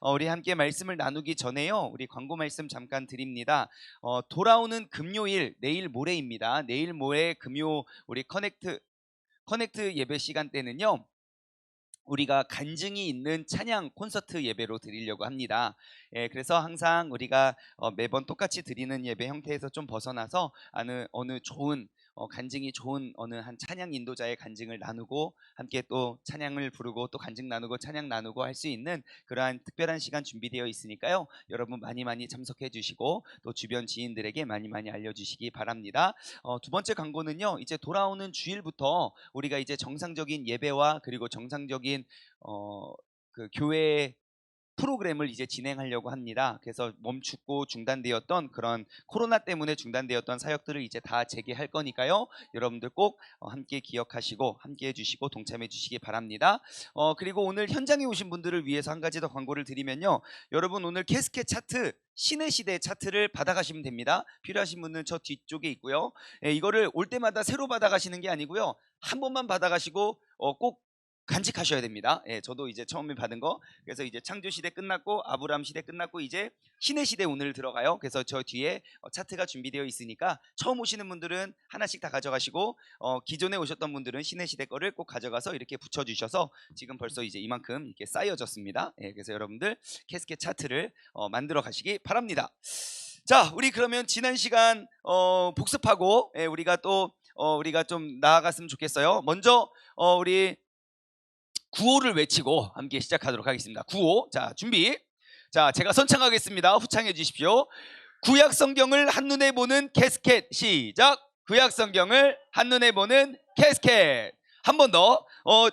우리 함께 말씀을 나누기 전에요, 우리 광고 말씀 잠깐 드립니다. 돌아오는 금요일, 내일 모레입니다. 내일 모레 금요 우리 커넥트 예배 시간대는요, 우리가 간증이 있는 찬양 콘서트 예배로 드리려고 합니다. 그래서 항상 우리가 매번 똑같이 드리는 예배 형태에서 좀 벗어나서 어느 좋은 간증이 좋은 어느 한 찬양 인도자의 간증을 나누고 함께 또 찬양을 부르고 또 간증 나누고 찬양 나누고 할 수 있는 그러한 특별한 시간 준비되어 있으니까요. 여러분 많이 많이 참석해 주시고 또 주변 지인들에게 많이 많이 알려주시기 바랍니다. 두 번째 광고는요, 이제 돌아오는 주일부터 우리가 이제 정상적인 예배와 그리고 정상적인 그 교회 프로그램을 이제 진행하려고 합니다. 그래서 멈추고 중단되었던 그런 코로나 때문에 중단되었던 사역들을 이제 다 재개할 거니까요. 여러분들 꼭 함께 기억하시고 함께 해주시고 동참해 주시기 바랍니다. 그리고 오늘 현장에 오신 분들을 위해서 한 가지 더 광고를 드리면요, 여러분 오늘 캐스켓 차트, 신의 시대 차트를 받아가시면 됩니다. 필요하신 분은 저 뒤쪽에 있고요. 이거를 올 때마다 새로 받아가시는 게 아니고요, 한 번만 받아가시고 꼭 간직하셔야 됩니다. 저도 이제 처음에 받은 거, 그래서 이제 창조 시대 끝났고 아브라함 시대 끝났고 이제 신의 시대 오늘 들어가요. 그래서 저 뒤에 차트가 준비되어 있으니까 처음 오시는 분들은 하나씩 다 가져가시고 기존에 오셨던 분들은 신의 시대 거를 꼭 가져가서 이렇게 붙여주셔서 지금 벌써 이제 이만큼 이렇게 쌓여졌습니다. 그래서 여러분들 캐스켓 차트를 만들어 가시기 바랍니다. 자, 우리 그러면 지난 시간 복습하고 우리가 또 우리가 좀 나아갔으면 좋겠어요. 먼저 우리 구호를 외치고 함께 시작하도록 하겠습니다. 구호. 자, 준비. 자, 제가 선창하겠습니다. 후창해 주십시오. 구약 성경을 한눈에 보는 캐스켓. 시작. 구약 성경을 한눈에 보는 캐스켓. 한 번 더.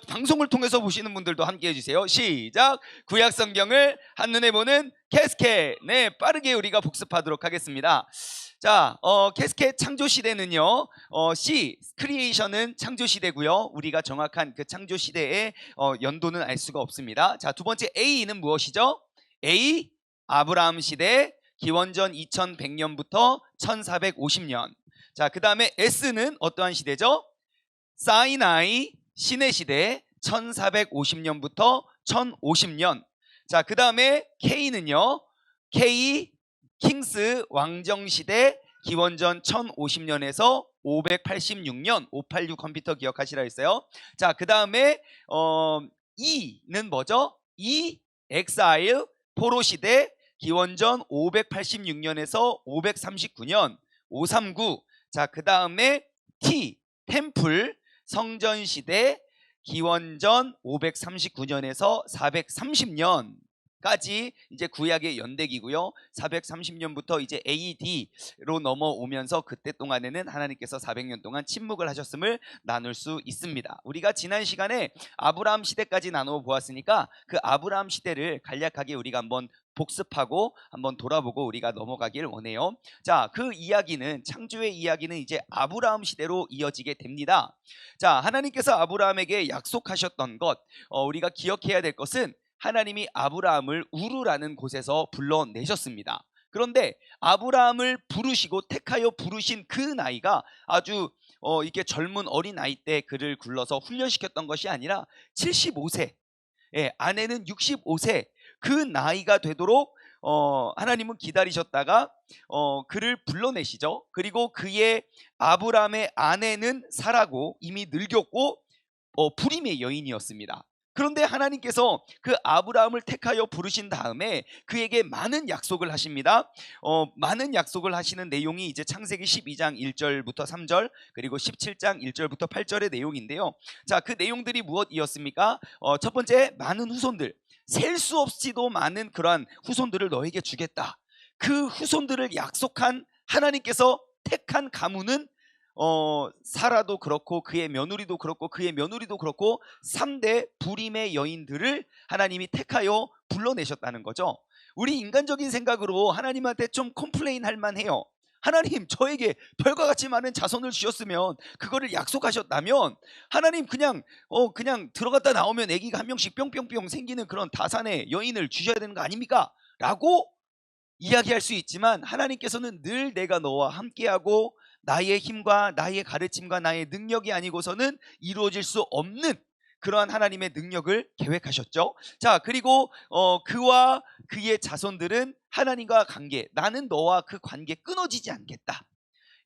방송을 통해서 보시는 분들도 함께 해주세요. 시작. 구약 성경을 한눈에 보는 캐스켓. 네, 빠르게 우리가 복습하도록 하겠습니다. 자, 캐스켓 창조 시대는요, C, 크리에이션은 창조 시대고요. 우리가 정확한 그 창조 시대의 연도는 알 수가 없습니다. 자, 두 번째 A는 무엇이죠? A, 아브라함 시대, 기원전 2100년부터 1450년. 자, 그 다음에 S는 어떠한 시대죠? 사이나이, 신의 시대, 1450년부터 1050년. 자, 그 다음에 K는요, K, 킹스 왕정시대, 기원전 1050년에서 586년, 586 컴퓨터 기억하시라 했어요. 자, 그 다음에 E는 뭐죠? E, 엑사일, 포로시대, 기원전 586년에서 539년, 539. 자, 그 다음에 T, 템플, 성전시대, 기원전 539년에서 430년 까지 이제 구약의 연대기고요. 430년부터 이제 AD로 넘어오면서 그때 동안에는 하나님께서 400년 동안 침묵을 하셨음을 나눌 수 있습니다. 우리가 지난 시간에 아브라함 시대까지 나누어 보았으니까 그 아브라함 시대를 간략하게 우리가 한번 복습하고 한번 돌아보고 우리가 넘어가길 원해요. 자, 그 이야기는, 창조의 이야기는 이제 아브라함 시대로 이어지게 됩니다. 자, 하나님께서 아브라함에게 약속하셨던 것, 우리가 기억해야 될 것은 하나님이 아브라함을 우르라는 곳에서 불러내셨습니다. 그런데 아브라함을 부르시고 택하여 부르신 그 나이가 아주 이렇게 젊은 어린 아이 때 그를 굴러서 훈련시켰던 것이 아니라 75세, 아내는 65세, 그 나이가 되도록 하나님은 기다리셨다가 그를 불러내시죠. 그리고 그의 아브라함의 아내는 사라고 이미 늙었고 불임의 여인이었습니다. 그런데 하나님께서 그 아브라함을 택하여 부르신 다음에 그에게 많은 약속을 하십니다. 많은 약속을 하시는 내용이 이제 창세기 12장 1절부터 3절 그리고 17장 1절부터 8절의 내용인데요. 자, 그 내용들이 무엇이었습니까? 첫 번째, 많은 후손들, 셀 수 없이도 많은 그러한 후손들을 너에게 주겠다. 그 후손들을 약속한 하나님께서 택한 가문은 사라도 그렇고 그의 며느리도 그렇고 그의 며느리도 그렇고 3대 불임의 여인들을 하나님이 택하여 불러내셨다는 거죠. 우리 인간적인 생각으로 하나님한테 좀 컴플레인 할 만해요. 하나님, 저에게 별과 같이 많은 자손을 주셨으면, 그거를 약속하셨다면 하나님 그냥 들어갔다 나오면 아기가 한 명씩 뿅뿅뿅 생기는 그런 다산의 여인을 주셔야 되는 거 아닙니까? 라고 이야기할 수 있지만 하나님께서는 늘 내가 너와 함께하고 나의 힘과 나의 가르침과 나의 능력이 아니고서는 이루어질 수 없는 그러한 하나님의 능력을 계획하셨죠. 자, 그리고 그와 그의 자손들은 하나님과 관계, 나는 너와 그 관계 끊어지지 않겠다.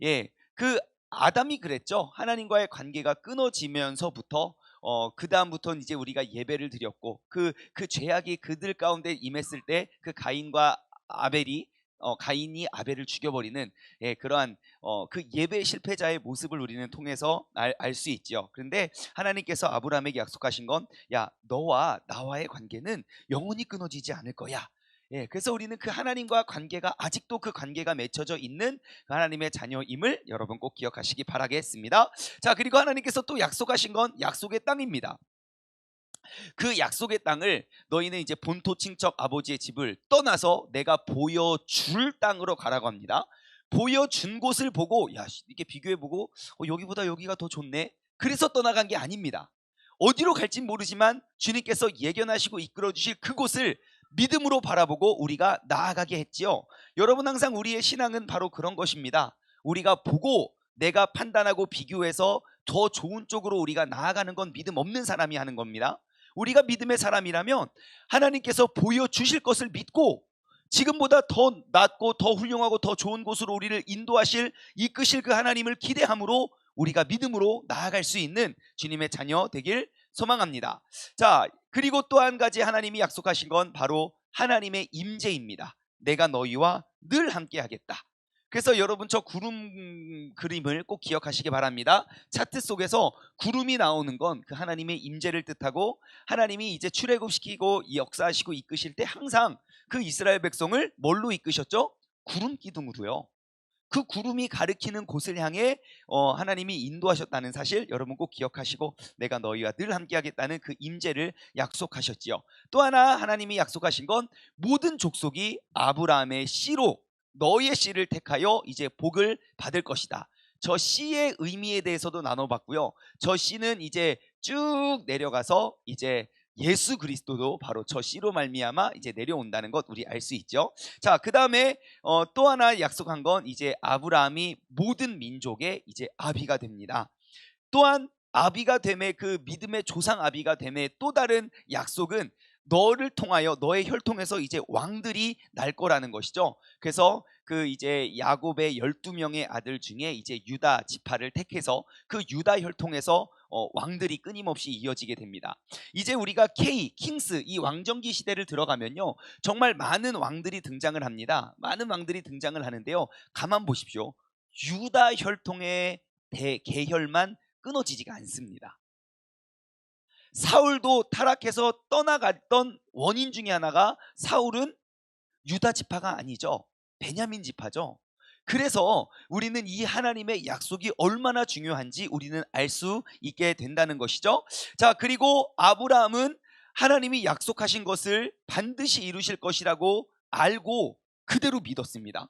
예, 그 아담이 그랬죠. 하나님과의 관계가 끊어지면서부터 그 다음부터는 이제 우리가 예배를 드렸고 그 죄악이 그들 가운데 임했을 때 그 가인과 아벨이 가인이 아벨을 죽여버리는 그러한 그 예배 실패자의 모습을 우리는 통해서 알 수 있지요. 그런데 하나님께서 아브라함에게 약속하신 건, 야, 너와 나와의 관계는 영원히 끊어지지 않을 거야. 그래서 우리는 그 하나님과 관계가 아직도 그 관계가 맺혀져 있는 그 하나님의 자녀임을 여러분 꼭 기억하시기 바라겠습니다. 자, 그리고 하나님께서 또 약속하신 건 약속의 땅입니다. 그 약속의 땅을 너희는 이제 본토 친척 아버지의 집을 떠나서 내가 보여줄 땅으로 가라고 합니다. 보여준 곳을 보고, 야, 이렇게 비교해보고 여기보다 여기가 더 좋네, 그래서 떠나간 게 아닙니다. 어디로 갈진 모르지만 주님께서 예견하시고 이끌어 주실 그곳을 믿음으로 바라보고 우리가 나아가게 했지요. 여러분, 항상 우리의 신앙은 바로 그런 것입니다. 우리가 보고 내가 판단하고 비교해서 더 좋은 쪽으로 우리가 나아가는 건 믿음 없는 사람이 하는 겁니다. 우리가 믿음의 사람이라면 하나님께서 보여주실 것을 믿고 지금보다 더 낫고 더 훌륭하고 더 좋은 곳으로 우리를 인도하실, 이끄실 그 하나님을 기대함으로 우리가 믿음으로 나아갈 수 있는 주님의 자녀 되길 소망합니다. 자, 그리고 또 한 가지 하나님이 약속하신 건 바로 하나님의 임재입니다. 내가 너희와 늘 함께 하겠다. 그래서 여러분, 저 구름 그림을 꼭 기억하시기 바랍니다. 차트 속에서 구름이 나오는 건 그 하나님의 임재를 뜻하고, 하나님이 이제 출애굽시키고 역사하시고 이끄실 때 항상 그 이스라엘 백성을 뭘로 이끄셨죠? 구름 기둥으로요. 그 구름이 가리키는 곳을 향해 하나님이 인도하셨다는 사실 여러분 꼭 기억하시고, 내가 너희와 늘 함께 하겠다는 그 임재를 약속하셨지요. 또 하나 하나님이 약속하신 건 모든 족속이 아브라함의 씨로, 너희의 씨를 택하여 이제 복을 받을 것이다. 저 씨의 의미에 대해서도 나눠봤고요. 저 씨는 이제 쭉 내려가서 이제 예수 그리스도도 바로 저 씨로 말미암아 이제 내려온다는 것 우리 알 수 있죠. 자, 그 다음에 또 하나 약속한 건 이제 아브라함이 모든 민족의 이제 아비가 됩니다. 또한 아비가 됨의, 그 믿음의 조상 아비가 됨의 또 다른 약속은 너를 통하여, 너의 혈통에서 이제 왕들이 날 거라는 것이죠. 그래서 그 이제 야곱의 12명의 아들 중에 이제 유다 지파를 택해서 그 유다 혈통에서 왕들이 끊임없이 이어지게 됩니다. 이제 우리가 킹스, 이 왕정기 시대를 들어가면요, 정말 많은 왕들이 등장을 합니다. 많은 왕들이 등장을 하는데요, 가만 보십시오. 유다 혈통의 계혈만 끊어지지가 않습니다. 사울도 타락해서 떠나갔던 원인 중에 하나가, 사울은 유다 지파가 아니죠. 베냐민 지파죠. 그래서 우리는 이 하나님의 약속이 얼마나 중요한지 우리는 알 수 있게 된다는 것이죠. 자, 그리고 아브라함은 하나님이 약속하신 것을 반드시 이루실 것이라고 알고 그대로 믿었습니다.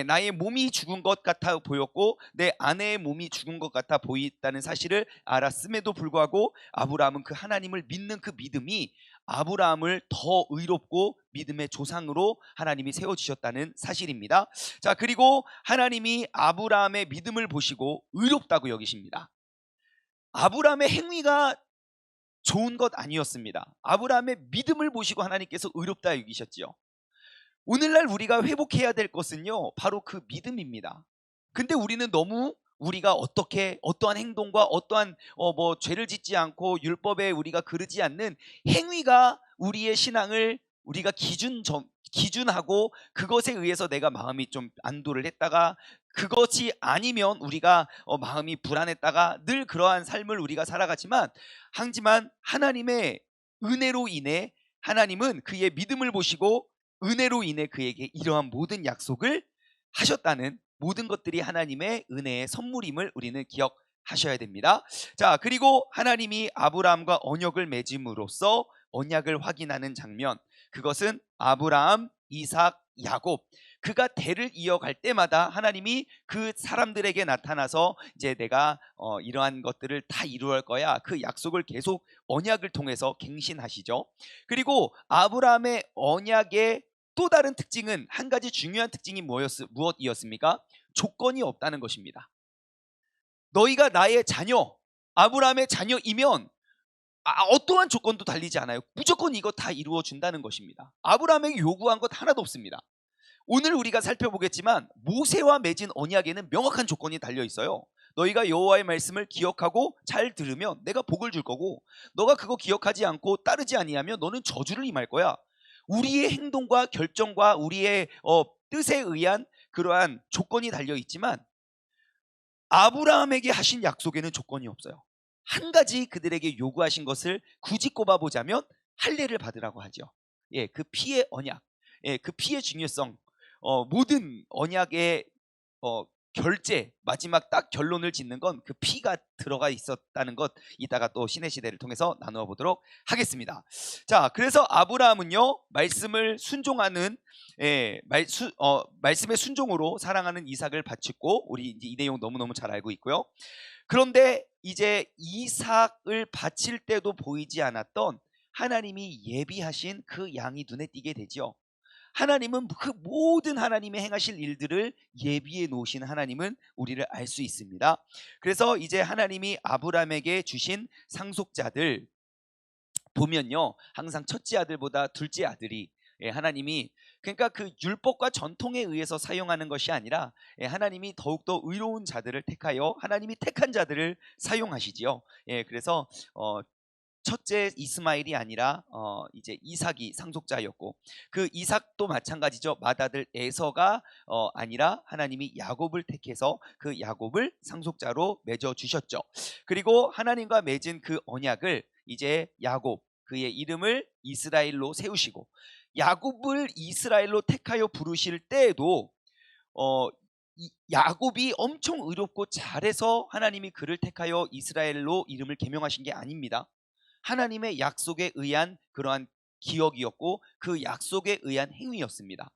나의 몸이 죽은 것 같아 보였고 내 아내의 몸이 죽은 것 같아 보였다는 사실을 알았음에도 불구하고 아브라함은 그 하나님을 믿는 그 믿음이 아브라함을 더 의롭고 믿음의 조상으로 하나님이 세워주셨다는 사실입니다. 자, 그리고 하나님이 아브라함의 믿음을 보시고 의롭다고 여기십니다. 아브라함의 행위가 좋은 것 아니었습니다. 아브라함의 믿음을 보시고 하나님께서 의롭다 여기셨지요. 오늘날 우리가 회복해야 될 것은요, 바로 그 믿음입니다. 근데 우리는 너무 우리가 어떠한 행동과 어떠한 죄를 짓지 않고 율법에 우리가 그르지 않는 행위가 우리의 신앙을 우리가 기준하고 그것에 의해서 내가 마음이 좀 안도를 했다가, 그것이 아니면 우리가 마음이 불안했다가 늘 그러한 삶을 우리가 살아가지만, 하지만 하나님의 은혜로 인해 하나님은 그의 믿음을 보시고 은혜로 인해 그에게 이러한 모든 약속을 하셨다는, 모든 것들이 하나님의 은혜의 선물임을 우리는 기억하셔야 됩니다. 자, 그리고 하나님이 아브라함과 언약을 맺음으로써 언약을 확인하는 장면, 그것은 아브라함, 이삭, 야곱, 그가 대를 이어갈 때마다 하나님이 그 사람들에게 나타나서 이제 내가 이러한 것들을 다 이루어갈 거야, 그 약속을 계속 언약을 통해서 갱신하시죠. 그리고 아브라함의 언약의 또 다른 특징은, 한 가지 중요한 특징이 무엇이었습니까? 조건이 없다는 것입니다. 너희가 나의 자녀, 아브라함의 자녀이면 어떠한 조건도 달리지 않아요. 무조건 이거 다 이루어 준다는 것입니다. 아브라함에게 요구한 것 하나도 없습니다. 오늘 우리가 살펴보겠지만 모세와 맺은 언약에는 명확한 조건이 달려 있어요. 너희가 여호와의 말씀을 기억하고 잘 들으면 내가 복을 줄 거고, 너가 그거 기억하지 않고 따르지 아니하면 너는 저주를 임할 거야. 우리의 행동과 결정과 우리의 뜻에 의한 그러한 조건이 달려 있지만 아브라함에게 하신 약속에는 조건이 없어요. 한 가지 그들에게 요구하신 것을 굳이 꼽아보자면 할례를 받으라고 하죠. 예, 그 피의 언약, 예, 그 피의 중요성, 모든 언약의 결제, 마지막 딱 결론을 짓는 건 그 피가 들어가 있었다는 것, 이따가 또 신의 시대를 통해서 나누어 보도록 하겠습니다. 자, 그래서 아브라함은요, 말씀을 순종하는, 말씀의 순종으로 사랑하는 이삭을 바쳤고, 우리 이제 이 내용 너무너무 잘 알고 있고요. 그런데 이제 이삭을 바칠 때도 보이지 않았던 하나님이 예비하신 그 양이 눈에 띄게 되죠. 하나님은 그 모든 하나님의 행하실 일들을 예비해 놓으신 하나님은 우리를 알 수 있습니다. 그래서 이제 하나님이 아브라함에게 주신 상속자들 보면요, 항상 첫째 아들보다 둘째 아들이, 하나님이, 그러니까 그 율법과 전통에 의해서 사용하는 것이 아니라 하나님이 더욱더 의로운 자들을 택하여 하나님이 택한 자들을 사용하시지요. 그래서 첫째 이스마엘이 아니라 이제 이삭이 상속자였고, 그 이삭도 마찬가지죠. 맏아들 에서가 아니라 하나님이 야곱을 택해서 그 야곱을 상속자로 맺어 주셨죠. 그리고 하나님과 맺은 그 언약을 이제 야곱, 그의 이름을 이스라엘로 세우시고, 야곱을 이스라엘로 택하여 부르실 때에도 야곱이 엄청 의롭고 잘해서 하나님이 그를 택하여 이스라엘로 이름을 개명하신 게 아닙니다. 하나님의 약속에 의한 그러한 기억이었고 그 약속에 의한 행위였습니다.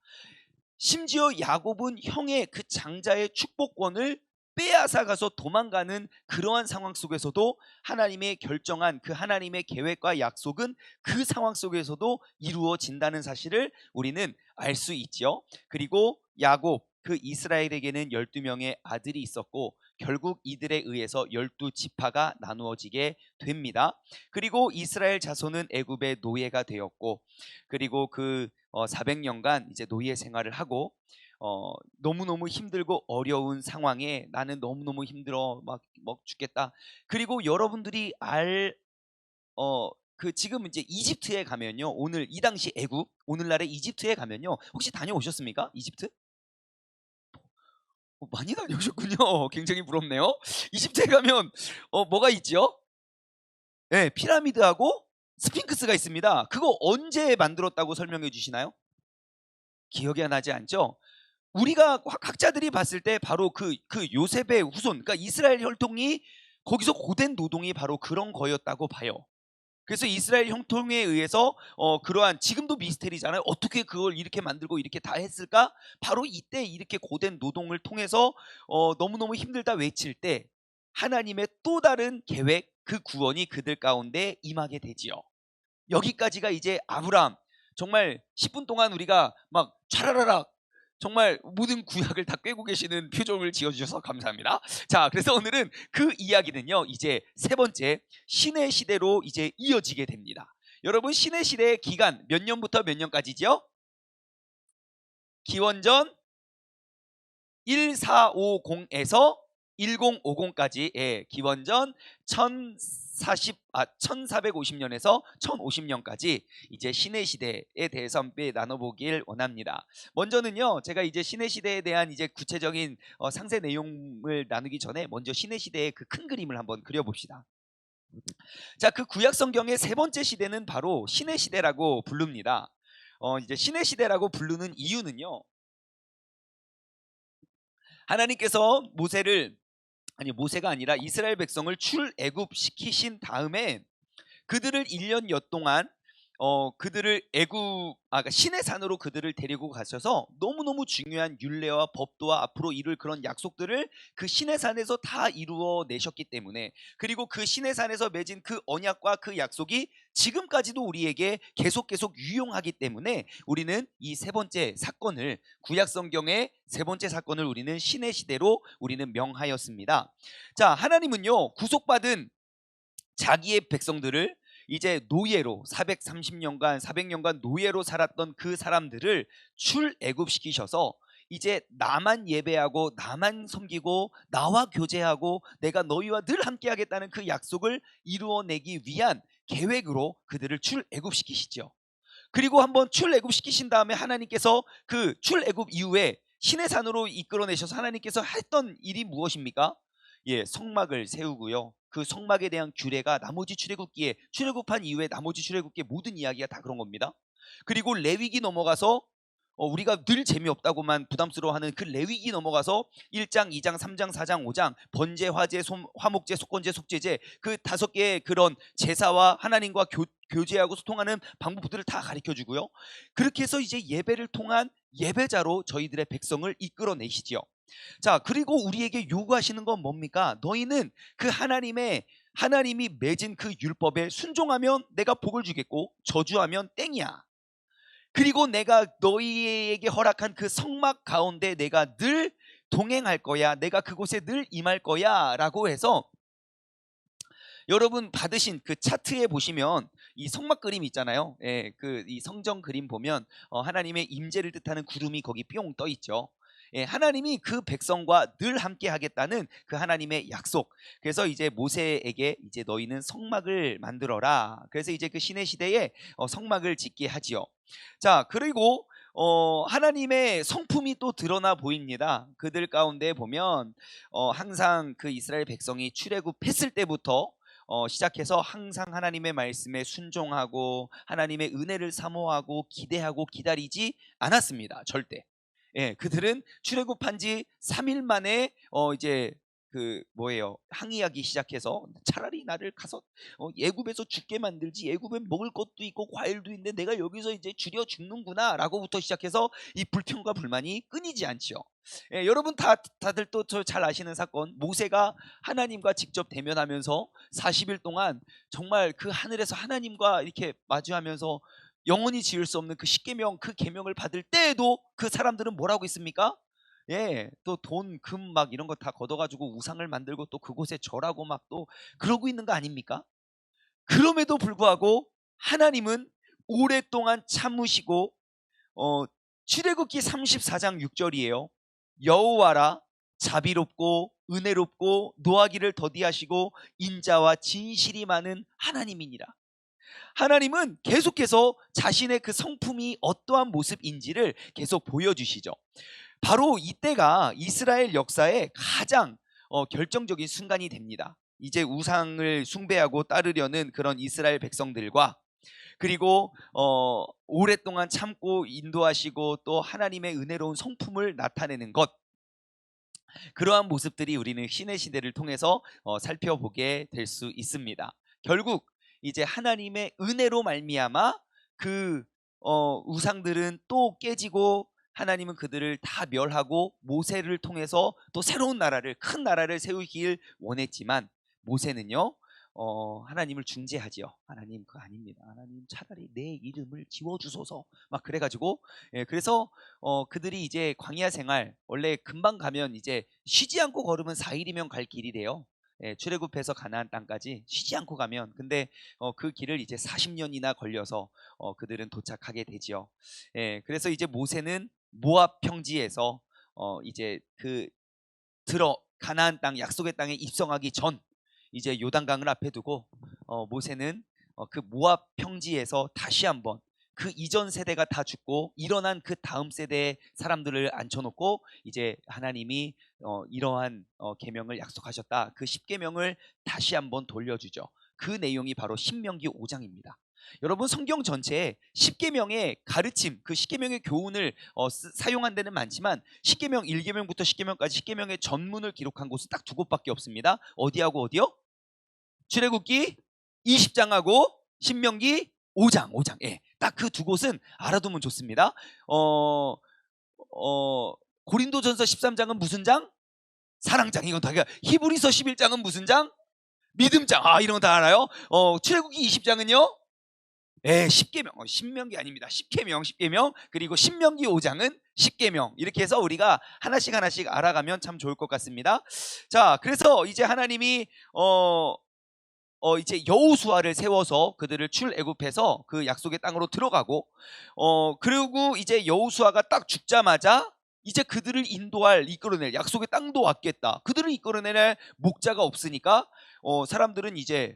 심지어 야곱은 형의 그 장자의 축복권을 빼앗아 가서 도망가는 그러한 상황 속에서도 하나님의 결정한 그 하나님의 계획과 약속은 그 상황 속에서도 이루어진다는 사실을 우리는 알 수 있죠. 그리고 야곱, 그 이스라엘에게는 12명의 아들이 있었고 결국 이들에 의해서 12지파가 나누어지게 됩니다. 그리고 이스라엘 자손은 애굽의 노예가 되었고, 그리고 그 400년간 이제 노예 생활을 하고, 너무너무 힘들고 어려운 상황에 나는 너무너무 힘들어 막 죽겠다. 그리고 여러분들이 그 지금 이제 이집트에 가면요, 오늘 이 당시 애굽, 오늘날의 이집트에 가면요, 혹시 다녀오셨습니까? 이집트? 많이 다녀오셨군요. 굉장히 부럽네요. 이집트에 가면 뭐가 있죠? 네, 피라미드하고 스핑크스가 있습니다. 그거 언제 만들었다고 설명해 주시나요? 기억이 나지 않죠? 우리가 학자들이 봤을 때 바로 그 요셉의 후손, 그러니까 이스라엘 혈통이 거기서 고된 노동이 바로 그런 거였다고 봐요. 그래서 이스라엘 혈통에 의해서 그러한, 지금도 미스테리잖아요. 어떻게 그걸 이렇게 만들고 이렇게 다 했을까? 바로 이때 이렇게 고된 노동을 통해서 너무너무 힘들다 외칠 때 하나님의 또 다른 계획, 그 구원이 그들 가운데 임하게 되지요. 여기까지가 이제 아브라함, 정말 10분 동안 우리가 막 촤라라락 정말 모든 구약을 다 꿰고 계시는 표정을 지어주셔서 감사합니다. 자, 그래서 오늘은 그 이야기는요, 이제 세 번째 신의 시대로 이제 이어지게 됩니다. 여러분, 신의 시대의 기간 몇 년부터 몇 년까지죠? 기원전 1450에서 1050까지, 기원전 1450년에서 1050년까지 이제 신의 시대에 대해서 함께 나눠보길 원합니다. 먼저는요, 제가 이제 신의 시대에 대한 이제 구체적인 상세 내용을 나누기 전에 먼저 신의 시대의 그 큰 그림을 한번 그려봅시다. 자, 그 구약 성경의 세 번째 시대는 바로 신의 시대라고 부릅니다. 이제 신의 시대라고 부르는 이유는요, 하나님께서 모세가 아니라 이스라엘 백성을 출애굽시키신 다음에 그들을 1년여 동안 그들을 그러니까 신의 산으로 그들을 데리고 가셔서 너무너무 중요한 율례와 법도와 앞으로 이룰 그런 약속들을 그 신의 산에서 다 이루어 내셨기 때문에, 그리고 그 신의 산에서 맺은 그 언약과 그 약속이 지금까지도 우리에게 계속 유용하기 때문에 우리는 이 세 번째 사건을, 구약 성경의 세 번째 사건을 우리는 신의 시대로 우리는 명하였습니다. 자, 하나님은요, 구속받은 자기의 백성들을 이제 노예로 430년간 400년간 노예로 살았던 그 사람들을 출애굽시키셔서 이제 나만 예배하고 나만 섬기고 나와 교제하고 내가 너희와 늘 함께하겠다는 그 약속을 이루어내기 위한 계획으로 그들을 출애굽시키시죠. 그리고 한번 출애굽시키신 다음에 하나님께서 그 출애굽 이후에 신의 산으로 이끌어내셔서 하나님께서 했던 일이 무엇입니까? 예, 성막을 세우고요. 그 성막에 대한 규례가 나머지 출애굽기에 출애굽한 이후에 나머지 출애굽기의 모든 이야기가 다 그런 겁니다. 그리고 레위기 넘어가서 우리가 늘 재미없다고만 부담스러워하는 그 레위기 넘어가서 1장, 2장, 3장, 4장, 5장 번제, 화제, 화목제, 속건제, 속죄제 그 5개의 그런 제사와 하나님과 교제하고 소통하는 방법들을 다 가르쳐주고요. 그렇게 해서 이제 예배를 통한 예배자로 저희들의 백성을 이끌어내시지요. 자, 그리고 우리에게 요구하시는 건 뭡니까? 너희는 그 하나님이 맺은 그 율법에 순종하면 내가 복을 주겠고 저주하면 땡이야. 그리고 내가 너희에게 허락한 그 성막 가운데 내가 늘 동행할 거야. 내가 그곳에 늘 임할 거야. 라고 해서 여러분 받으신 그 차트에 보시면 이 성막 그림 있잖아요. 예, 이 성전 그림 보면 하나님의 임재를 뜻하는 구름이 거기 뿅 떠 있죠. 예, 하나님이 그 백성과 늘 함께 하겠다는 그 하나님의 약속. 그래서 이제 모세에게 이제 너희는 성막을 만들어라. 그래서 이제 그 신의 시대에 성막을 짓게 하지요. 자, 그리고 하나님의 성품이 또 드러나 보입니다. 그들 가운데 보면 항상 그 이스라엘 백성이 출애굽했을 때부터 시작해서 항상 하나님의 말씀에 순종하고 하나님의 은혜를 사모하고 기대하고 기다리지 않았습니다. 절대. 예, 그들은 출애굽한 지 3일 만에 이제 항의하기 시작해서 차라리 나를 가서 애굽에서 죽게 만들지. 애굽엔 먹을 것도 있고 과일도 있는데 내가 여기서 이제 줄여 죽는구나 라고부터 시작해서 이 불평과 불만이 끊이지 않지요. 예, 여러분 다들 또 저 잘 아시는 사건, 모세가 하나님과 직접 대면하면서 40일 동안 정말 그 하늘에서 하나님과 이렇게 마주하면서 영원히 지을 수 없는 그 십계명, 그 계명을 받을 때에도 그 사람들은 뭐라고 있습니까? 예, 또 돈, 금 막 이런 거 다 걷어가지고 우상을 만들고 또 그곳에 절하고 막 또 그러고 있는 거 아닙니까? 그럼에도 불구하고 하나님은 오랫동안 참으시고 출애굽기 34장 6절이에요. 여호와라 자비롭고 은혜롭고 노하기를 더디하시고 인자와 진실이 많은 하나님이니라. 하나님은 계속해서 자신의 그 성품이 어떠한 모습인지를 계속 보여주시죠. 바로 이때가 이스라엘 역사의 가장 결정적인 순간이 됩니다. 이제 우상을 숭배하고 따르려는 그런 이스라엘 백성들과 그리고 오랫동안 참고 인도하시고 또 하나님의 은혜로운 성품을 나타내는 것, 그러한 모습들이 우리는 신의 시대를 통해서 살펴보게 될 수 있습니다. 결국 이제 하나님의 은혜로 말미암아 그 우상들은 또 깨지고 하나님은 그들을 다 멸하고 모세를 통해서 또 새로운 나라를, 큰 나라를 세우길 원했지만 모세는요 하나님을 중재하지요. 하나님 그거 아닙니다. 하나님 차라리 내 이름을 지워주소서. 막 그래가지고 그래서 그들이 이제 광야 생활, 원래 금방 가면 이제 쉬지 않고 걸으면 4일이면 갈 길이래요. 출애굽해서 가나안 땅까지 쉬지 않고 가면, 근데 그 길을 이제 40년이나 걸려서 그들은 도착하게 되지요. 그래서 이제 모세는 모압 평지에서 이제 가나안 땅, 약속의 땅에 입성하기 전 이제 요단강을 앞에 두고 모세는 그 모압 평지에서 다시 한번 그 이전 세대가 다 죽고 일어난 그 다음 세대의 사람들을 앉혀놓고 이제 하나님이 이러한 계명을 약속하셨다. 그 10계명을 다시 한번 돌려주죠. 그 내용이 바로 신명기 5장입니다. 여러분 성경 전체에 10계명의 가르침, 그 10계명의 교훈을 사용한 데는 많지만 10계명 1계명부터 10계명까지 10계명의 전문을 기록한 곳은 딱 2곳밖에 없습니다. 어디하고 어디요? 출애굽기 20장하고 신명기 5장. 예, 딱 그 2곳은 알아두면 좋습니다. 고린도전서 13장은 무슨 장? 사랑장. 이건 다. 히브리서 11장은 무슨 장? 믿음장. 이런 거 다 알아요. 출애굽기 20장은요? 예, 10계명. 신명기 아닙니다. 10계명. 그리고 신명기 5장은 10계명. 이렇게 해서 우리가 하나씩 알아가면 참 좋을 것 같습니다. 자, 그래서 이제 하나님이 이제 여호수아를 세워서 그들을 출애굽해서 그 약속의 땅으로 들어가고 그리고 이제 여호수아가 딱 죽자마자 이제 그들을 이끌어낼 약속의 땅도 왔겠다. 그들을 이끌어낼 목자가 없으니까 사람들은 이제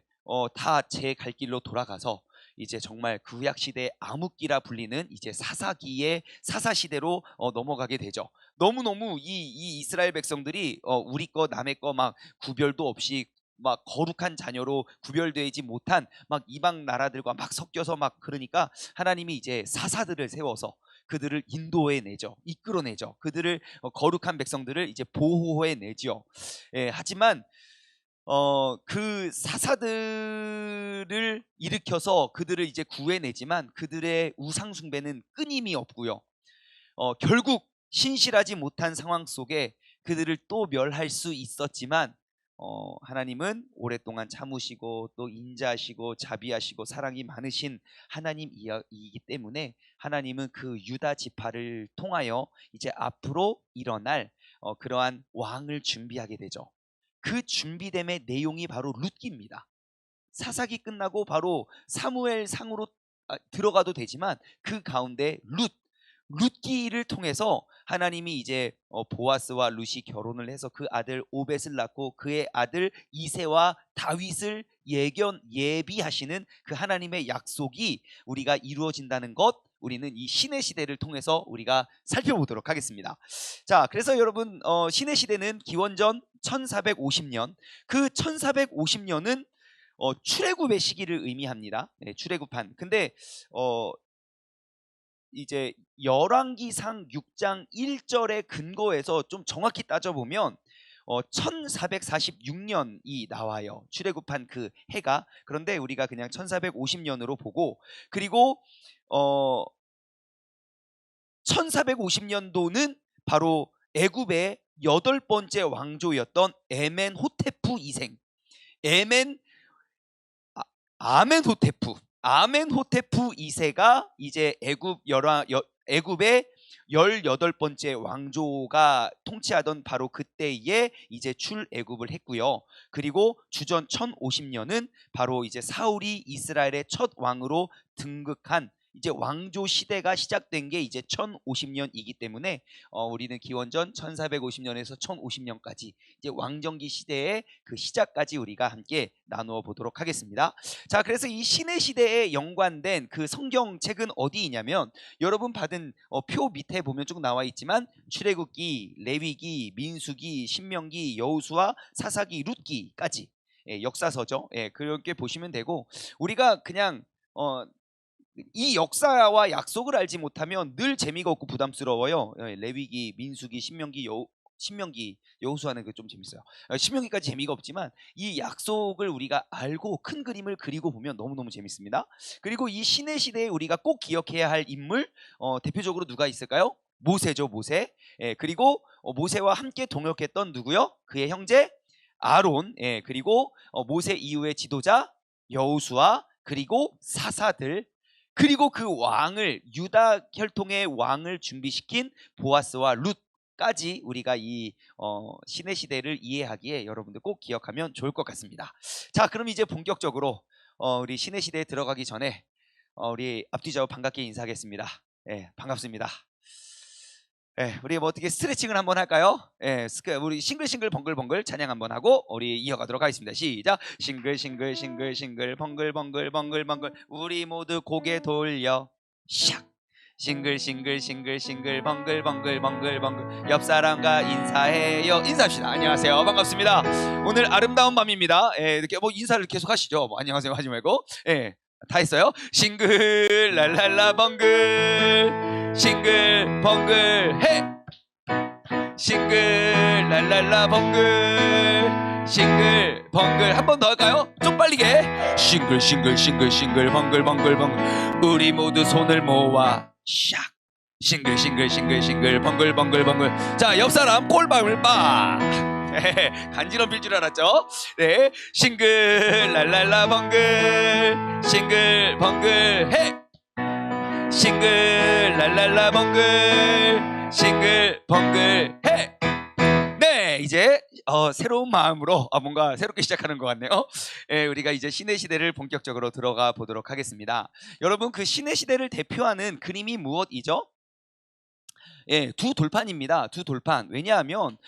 다 제 갈 길로 돌아가서 이제 정말 구약 시대의 암흑기라 불리는 이제 사사기의 사사시대로 넘어가게 되죠. 너무너무 이 이스라엘 백성들이 우리 거 남의 거 막 구별도 없이 막 거룩한 자녀로 구별되지 못한 막 이방 나라들과 막 섞여서 막 그러니까 하나님이 이제 사사들을 세워서 그들을 인도해내죠. 이끌어내죠. 그들을 거룩한 백성들을 이제 보호해내죠. 예, 하지만 그 사사들을 일으켜서 그들을 이제 구해내지만 그들의 우상 숭배는 끊임이 없고요. 결국 신실하지 못한 상황 속에 그들을 또 멸할 수 있었지만 하나님은 오랫동안 참으시고 또 인자하시고 자비하시고 사랑이 많으신 하나님이기 때문에 하나님은 그 유다 지파를 통하여 이제 앞으로 일어날 그러한 왕을 준비하게 되죠. 그 준비됨의 내용이 바로 룻기입니다. 사사기 끝나고 바로 사무엘 상으로 들어가도 되지만 그 가운데 룻기를 통해서 하나님이 이제 보아스와 룻이 결혼을 해서 그 아들 오벳을 낳고 그의 아들 이새와 다윗을 예비하시는 그 하나님의 약속이 우리가 이루어진다는 것, 우리는 이 신의 시대를 통해서 우리가 살펴보도록 하겠습니다. 자, 그래서 여러분 신의 시대는 기원전 1450년, 그 1450년은 출애굽의 시기를 의미합니다. 네, 출애굽한. 근데 이제 열왕기상 6장 1절의 근거에서 좀 정확히 따져보면 1446년이 나와요. 출애굽한 그 해가. 그런데 우리가 그냥 1450년으로 보고, 그리고 1450년도는 바로 애굽의 8번째 왕조였던 에멘호테프 2세 아멘호테프 2세가 이제 애굽의 18번째 왕조가 통치하던 바로 그때에 이제 출애굽을 했고요. 그리고 주전 1050년은 바로 이제 사울이 이스라엘의 첫 왕으로 등극한 이제 왕조 시대가 시작된 게 이제 1050년이기 때문에 우리는 기원전 1450년에서 1050년까지 이제 왕정기 시대의 그 시작까지 우리가 함께 나누어 보도록 하겠습니다. 자, 그래서 이 신의 시대에 연관된 그 성경책은 어디이냐면 여러분 받은 표 밑에 보면 쭉 나와 있지만 출애굽기, 레위기, 민수기, 신명기, 여호수아, 사사기, 룻기까지 역사서죠. 그렇게 보시면 되고, 우리가 그냥 이 역사와 약속을 알지 못하면 늘 재미가 없고 부담스러워요. 레위기, 민수기, 신명기, 여호수아는 좀 재밌어요. 신명기까지 재미가 없지만 이 약속을 우리가 알고 큰 그림을 그리고 보면 너무너무 재밌습니다. 그리고 이 신의 시대에 우리가 꼭 기억해야 할 인물, 대표적으로 누가 있을까요? 모세죠, 모세. 그리고 모세와 함께 동역했던 누구요? 그의 형제 아론. 그리고 모세 이후의 지도자 여호수아, 그리고 사사들, 그리고 그 왕을, 유다 혈통의 왕을 준비시킨 보아스와 룻까지 우리가 이 신의 시대를 이해하기에 여러분들 꼭 기억하면 좋을 것 같습니다. 자, 그럼 이제 본격적으로 우리 신의 시대에 들어가기 전에 우리 앞뒤좌우 반갑게 인사하겠습니다. 반갑습니다. 우리 뭐 어떻게 스트레칭을 한번 할까요? 우리 싱글싱글 벙글벙글 찬양 한번 하고 우리 이어가도록 하겠습니다. 시작. 싱글싱글 벙글벙글 우리 모두 고개 돌려 샥. 싱글싱글 벙글벙글 옆 사람과 인사해요. 인사합시다. 안녕하세요. 반갑습니다. 오늘 아름다운 밤입니다. 이렇게 뭐 인사를 계속 하시죠. 뭐 안녕하세요 하지 말고. 다 했어요. 싱글 랄랄라 벙글 싱글 벙글 해. 싱글 랄랄라 벙글 싱글 벙글 한 번 더 할까요? 좀 빠르게. 싱글 벙글 우리 모두 손을 모아 샥. 싱글 벙글. 자, 옆 사람 꼴밤을 빠. 간지럼필 줄 알았죠? 네, 싱글 랄랄라 벙글 싱글 벙글 해. 싱글 랄랄라 벙글 싱글 벙글 해. 네, 이제 새로운 마음으로 뭔가 새롭게 시작하는 것 같네요. 예, 우리가 이제 신의 시대를 본격적으로 들어가 보도록 하겠습니다. 여러분, 그 신의 시대를 대표하는 그림이 무엇이죠? 예, 두 돌판입니다. 두 돌판. 왜냐하면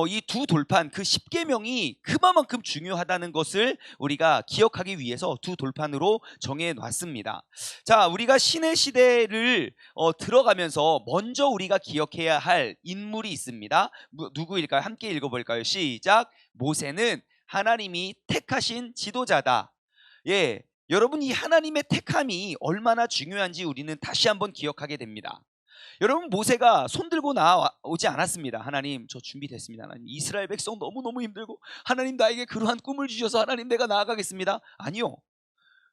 이 두 돌판, 그 십계명이 그만큼 중요하다는 것을 우리가 기억하기 위해서 두 돌판으로 정해 놨습니다. 자, 우리가 신의 시대를 들어가면서 먼저 우리가 기억해야 할 인물이 있습니다. 누구일까요? 함께 읽어볼까요? 시작. 모세는 하나님이 택하신 지도자다. 예, 여러분, 이 하나님의 택함이 얼마나 중요한지 우리는 다시 한번 기억하게 됩니다. 여러분, 모세가 손들고 나오지 않았습니다. 하나님, 저 준비됐습니다. 하나님, 이스라엘 백성 너무너무 힘들고 하나님 나에게 그러한 꿈을 주셔서 하나님 내가 나아가겠습니다. 아니요,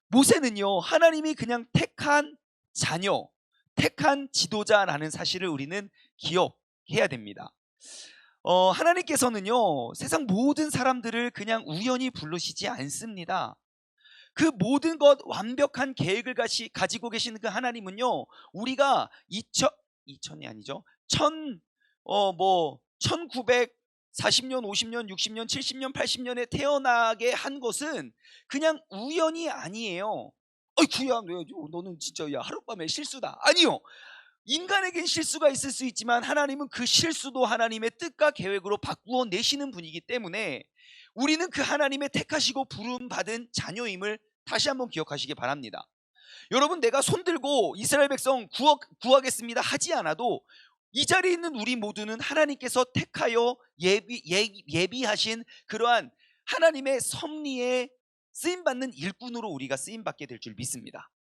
모세는요, 하나님이 그냥 택한 자녀, 택한 지도자라는 사실을 우리는 기억해야 됩니다. 하나님께서는요, 세상 모든 사람들을 그냥 우연히 부르시지 않습니다. 그 모든 것 완벽한 계획을 가지고 계시는 그 하나님은요, 우리가 2000이 아니죠. 1940년, 50년, 60년, 70년, 80년에 태어나게 한 것은 그냥 우연이 아니에요. 어이구야, 너는 진짜 야 하룻밤에 실수다. 아니요. 인간에겐 실수가 있을 수 있지만 하나님은 그 실수도 하나님의 뜻과 계획으로 바꾸어 내시는 분이기 때문에 우리는 그 하나님의 택하시고 부름받은 자녀임을 다시 한번 기억하시기 바랍니다. 여러분, 내가 손들고 이스라엘 백성 구하겠습니다 하지 않아도 이 자리에 있는 우리 모두는 하나님께서 택하여 예비하신 그러한 하나님의 섭리에 쓰임받는 일꾼으로 우리가 쓰임받게 될 줄 믿습니다.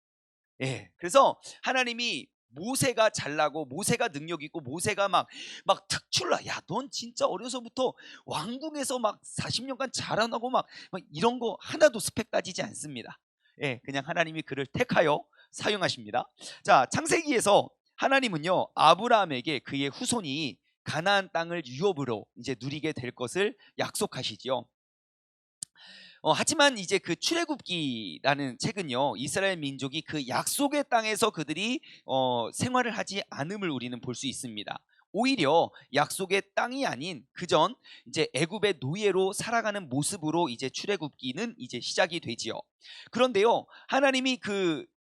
예, 그래서 하나님이 모세가 잘나고 모세가 능력 있고 모세가 막 특출나, 야, 넌 진짜 어려서부터 왕궁에서 막 40년간 자라나고 막 이런 거 하나도 스펙 따지지 않습니다. 예, 그냥 하나님이 그를 택하여 사용하십니다. 자, 창세기에서 하나님은요, 아브라함에게 그의 후손이 가나안 땅을 유업으로 이제 누리게 될 것을 약속하시지요. 하지만 이제 그 출애굽기라는 책은요, 이스라엘 민족이 그 약속의 땅에서 그들이 생활을 하지 않음을 우리는 볼 수 있습니다. 오히려 약속의 땅이 아닌 그전 이제 애굽의 노예로 살아가는 모습으로 이제 출애굽기는 이제 시작이 되지요. 그런데요, 하나님이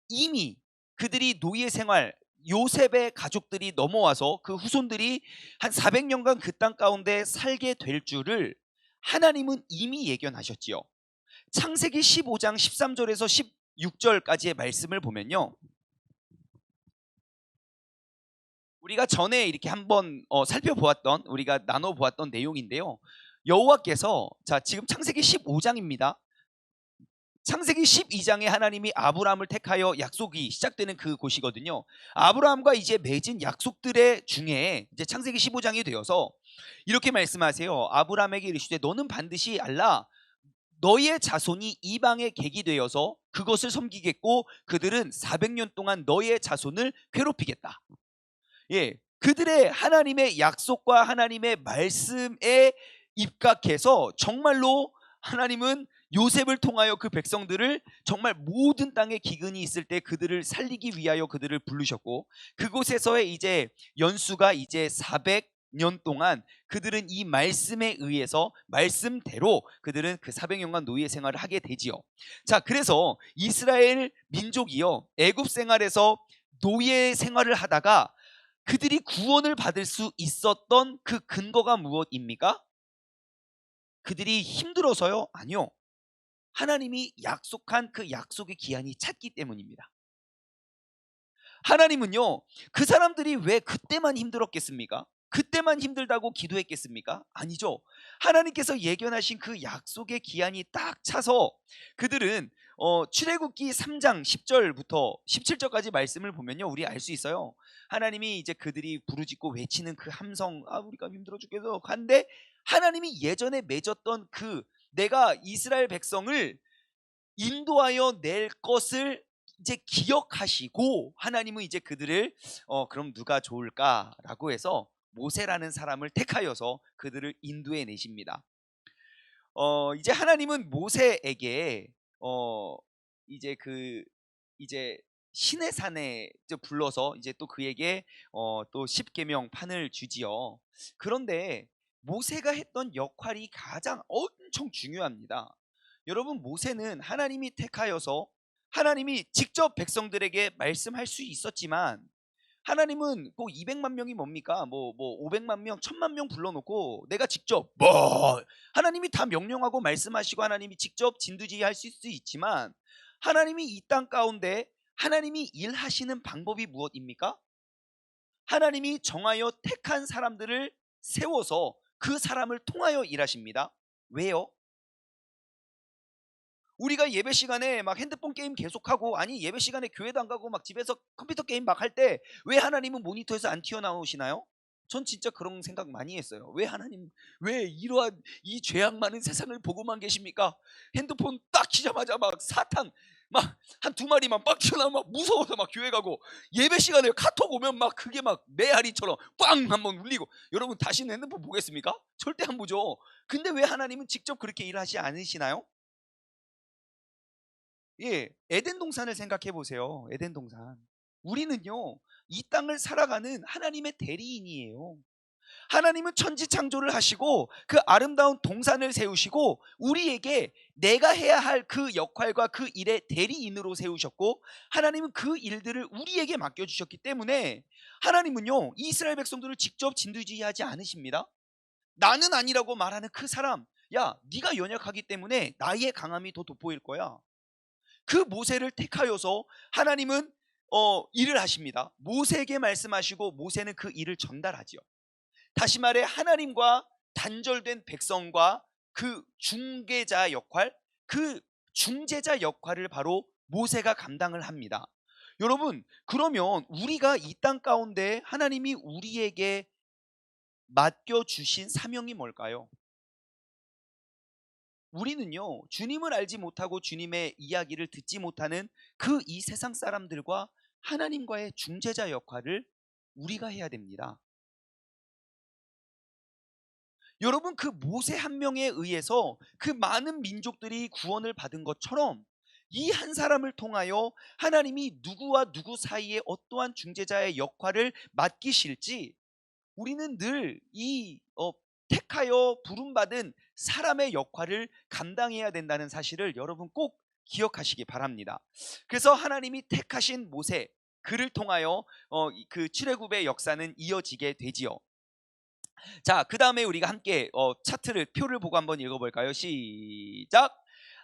이미 그들이 노예 생활, 요셉의 가족들이 넘어와서 그 후손들이 한 400년간 그 땅 가운데 살게 될 줄을 하나님은 이미 예견하셨지요. 창세기 15장 13절에서 16절까지의 말씀을 보면요, 우리가 전에 이렇게 한번 살펴보았던, 우리가 나눠보았던 내용인데요, 여호와께서, 자, 지금 창세기 15장입니다. 창세기 12장에 하나님이 아브라함을 택하여 약속이 시작되는 그 곳이거든요. 아브라함과 이제 맺은 약속들의 중에 이제 창세기 15장이 되어서 이렇게 말씀하세요. 아브라함에게 이르시되 너는 반드시 알라, 너의 자손이 이방의 객이 되어서 그것을 섬기겠고 그들은 400년 동안 너의 자손을 괴롭히겠다. 예, 그들의 하나님의 약속과 하나님의 말씀에 입각해서 정말로 하나님은 요셉을 통하여 그 백성들을 정말 모든 땅에 기근이 있을 때 그들을 살리기 위하여 그들을 부르셨고, 그곳에서의 이제 연수가 이제 400년 동안 그들은 이 말씀에 의해서 말씀대로 그들은 그 400년간 노예 생활을 하게 되지요. 자, 그래서 이스라엘 민족이요, 애굽 생활에서 노예 생활을 하다가 그들이 구원을 받을 수 있었던 그 근거가 무엇입니까? 그들이 힘들어서요? 아니요. 하나님이 약속한 그 약속의 기한이 찼기 때문입니다. 하나님은요, 그 사람들이 왜 그때만 힘들었겠습니까? 그때만 힘들다고 기도했겠습니까? 아니죠. 하나님께서 예견하신 그 약속의 기한이 딱 차서 그들은 출애굽기 3장 10절부터 17절까지 말씀을 보면요, 우리 알 수 있어요. 하나님이 이제 그들이 부르짖고 외치는 그 함성, 우리가 힘들어 죽겠어 한데, 하나님이 예전에 맺었던 그 내가 이스라엘 백성을 인도하여 낼 것을 이제 기억하시고, 하나님은 이제 그들을 그럼 누가 좋을까라고 해서 모세라는 사람을 택하여서 그들을 인도해 내십니다. 이제 하나님은 모세에게 이제 이제 시내 산에 이제 불러서 이제 또 그에게 또 십계명 판을 주지요. 그런데 모세가 했던 역할이 가장 엄청 중요합니다. 여러분, 모세는 하나님이 택하여서 하나님이 직접 백성들에게 말씀할 수 있었지만, 하나님은 꼭 200만 명이 뭡니까? 500만 명, 1000만 명 불러놓고 내가 직접 하나님이 다 명령하고 말씀하시고 하나님이 직접 진두지휘할 수 있지만, 하나님이 이 땅 가운데 하나님이 일하시는 방법이 무엇입니까? 하나님이 정하여 택한 사람들을 세워서 그 사람을 통하여 일하십니다. 왜요? 우리가 예배 시간에 막 핸드폰 게임 계속하고, 아니 예배 시간에 교회도 안 가고 막 집에서 컴퓨터 게임 막 할 때 왜 하나님은 모니터에서 안 튀어나오시나요? 전 진짜 그런 생각 많이 했어요. 왜 하나님, 왜 이러한 이 죄악 많은 세상을 보고만 계십니까? 핸드폰 딱 키자마자 막 사탄 막 한 두 마리만 빡 튀어나오면 막 무서워서 막 교회 가고, 예배 시간에 카톡 오면 막 그게 막 메아리처럼 빵 한번 울리고. 여러분 다시는 핸드폰 보겠습니까? 절대 안 보죠. 근데 왜 하나님은 직접 그렇게 일하지 않으시나요? 예, 에덴 동산을 생각해 보세요. 에덴 동산. 우리는요, 이 땅을 살아가는 하나님의 대리인이에요. 하나님은 천지 창조를 하시고 그 아름다운 동산을 세우시고 우리에게 내가 해야 할 그 역할과 그 일의 대리인으로 세우셨고, 하나님은 그 일들을 우리에게 맡겨주셨기 때문에 하나님은요, 이스라엘 백성들을 직접 진두지휘하지 않으십니다. 나는 아니라고 말하는 그 사람, 야, 네가 연약하기 때문에 나의 강함이 더 돋보일 거야. 그 모세를 택하여서 하나님은 일을 하십니다. 모세에게 말씀하시고 모세는 그 일을 전달하지요. 다시 말해 하나님과 단절된 백성과 그 중개자 역할, 그 중재자 역할을 바로 모세가 감당을 합니다. 여러분, 그러면 우리가 이 땅 가운데 하나님이 우리에게 맡겨주신 사명이 뭘까요? 우리는요, 주님을 알지 못하고 주님의 이야기를 듣지 못하는 그 이 세상 사람들과 하나님과의 중재자 역할을 우리가 해야 됩니다. 여러분, 그 모세 한 명에 의해서 그 많은 민족들이 구원을 받은 것처럼 이 한 사람을 통하여 하나님이 누구와 누구 사이에 어떠한 중재자의 역할을 맡기실지, 우리는 늘 이 택하여 부름받은 사람의 역할을 감당해야 된다는 사실을 여러분 꼭 기억하시기 바랍니다. 그래서 하나님이 택하신 모세, 그를 통하여 그 출애굽의 역사는 이어지게 되지요. 자, 그 다음에 우리가 함께 차트를, 표를 보고 한번 읽어볼까요? 시작.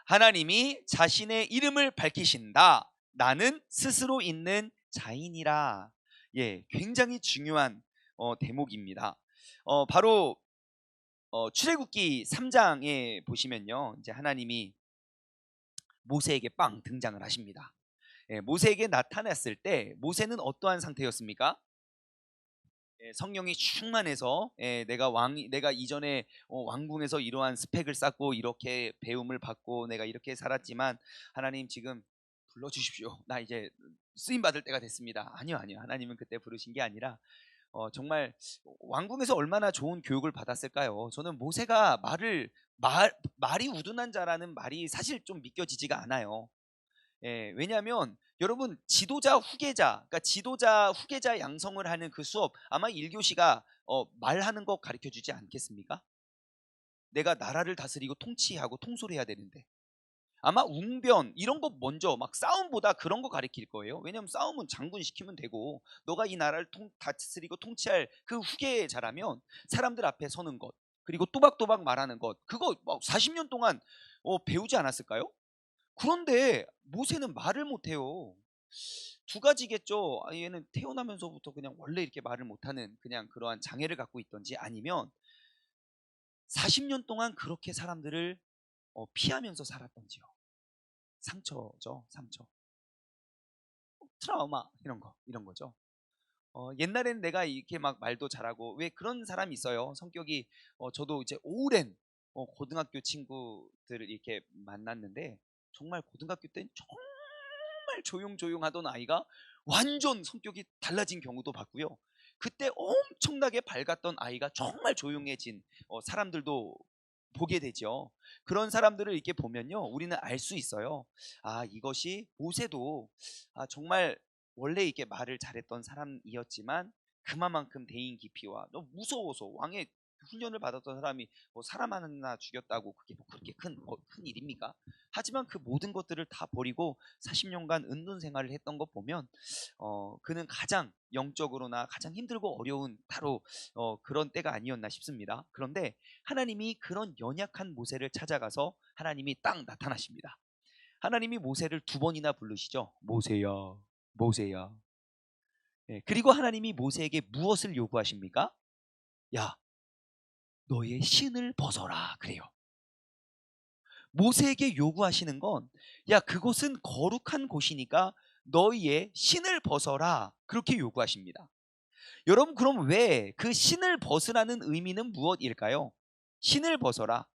하나님이 자신의 이름을 밝히신다. 나는 스스로 있는 자인이라. 예, 굉장히 중요한 대목입니다. 바로 출애굽기 3장에 보시면요, 이제 하나님이 모세에게 빵 등장을 하십니다. 예, 모세에게 나타났을 때 모세는 어떠한 상태였습니까? 예, 성령이 충만해서, 예, 내가 이전에 왕궁에서 이러한 스펙을 쌓고 이렇게 배움을 받고 내가 이렇게 살았지만 하나님 지금 불러주십시오. 나 이제 쓰임 받을 때가 됐습니다. 아니요, 아니요. 하나님은 그때 부르신 게 아니라 정말 왕궁에서 얼마나 좋은 교육을 받았을까요? 저는 모세가 말이 우둔한 자라는 말이 사실 좀 믿겨지지가 않아요. 예, 왜냐하면 여러분, 지도자 후계자, 그러니까 지도자 후계자 양성을 하는 그 수업, 아마 1교시가 말하는 거 가르쳐 주지 않겠습니까? 내가 나라를 다스리고 통치하고 통솔해야 되는데, 아마 웅변 이런 거 먼저, 막 싸움보다 그런 거 가르칠 거예요. 왜냐하면 싸움은 장군 시키면 되고, 너가 이 나라를 다스리고 통치할 그 후계자라면 사람들 앞에 서는 것, 그리고 또박또박 말하는 것, 그거 막 40년 동안 배우지 않았을까요? 그런데 모세는 말을 못해요. 두 가지겠죠. 얘는 태어나면서부터 그냥 원래 이렇게 말을 못하는 그냥 그러한 장애를 갖고 있던지, 아니면 40년 동안 그렇게 사람들을 피하면서 살았던지요. 상처죠, 상처. 트라우마, 이런 거죠. 옛날에는 내가 이렇게 막 말도 잘하고, 왜 그런 사람이 있어요. 성격이 저도 이제 오랜 고등학교 친구들을 이렇게 만났는데, 정말 고등학교 때는 정말 조용조용하던 아이가 완전 성격이 달라진 경우도 봤고요. 그때 엄청나게 밝았던 아이가 정말 조용해진 사람들도 보게 되죠. 그런 사람들을 이렇게 보면요, 우리는 알 수 있어요. 아, 이것이 모세도 정말 원래 이렇게 말을 잘했던 사람이었지만 그만큼 대인 기피와 너무 무서워서 왕의 훈련을 받았던 사람이 뭐 사람 하나 죽였다고 그게 뭐 그렇게 큰 일입니까? 하지만 그 모든 것들을 다 버리고 40년간 은둔 생활을 했던 것 보면 그는 가장 영적으로나 가장 힘들고 어려운 따로 그런 때가 아니었나 싶습니다. 그런데 하나님이 그런 연약한 모세를 찾아가서 하나님이 딱 나타나십니다. 하나님이 모세를 두 번이나 부르시죠. 모세야, 모세야. 예, 그리고 하나님이 모세에게 무엇을 요구하십니까? 야, 너의 신을 벗어라. 그래요. 모세에게 요구하시는 건, 야, 그곳은 거룩한 곳이니까 너희의 신을 벗어라. 그렇게 요구하십니다. 여러분, 그럼 왜 그 신을 벗으라는 의미는 무엇일까요? 신을 벗어라.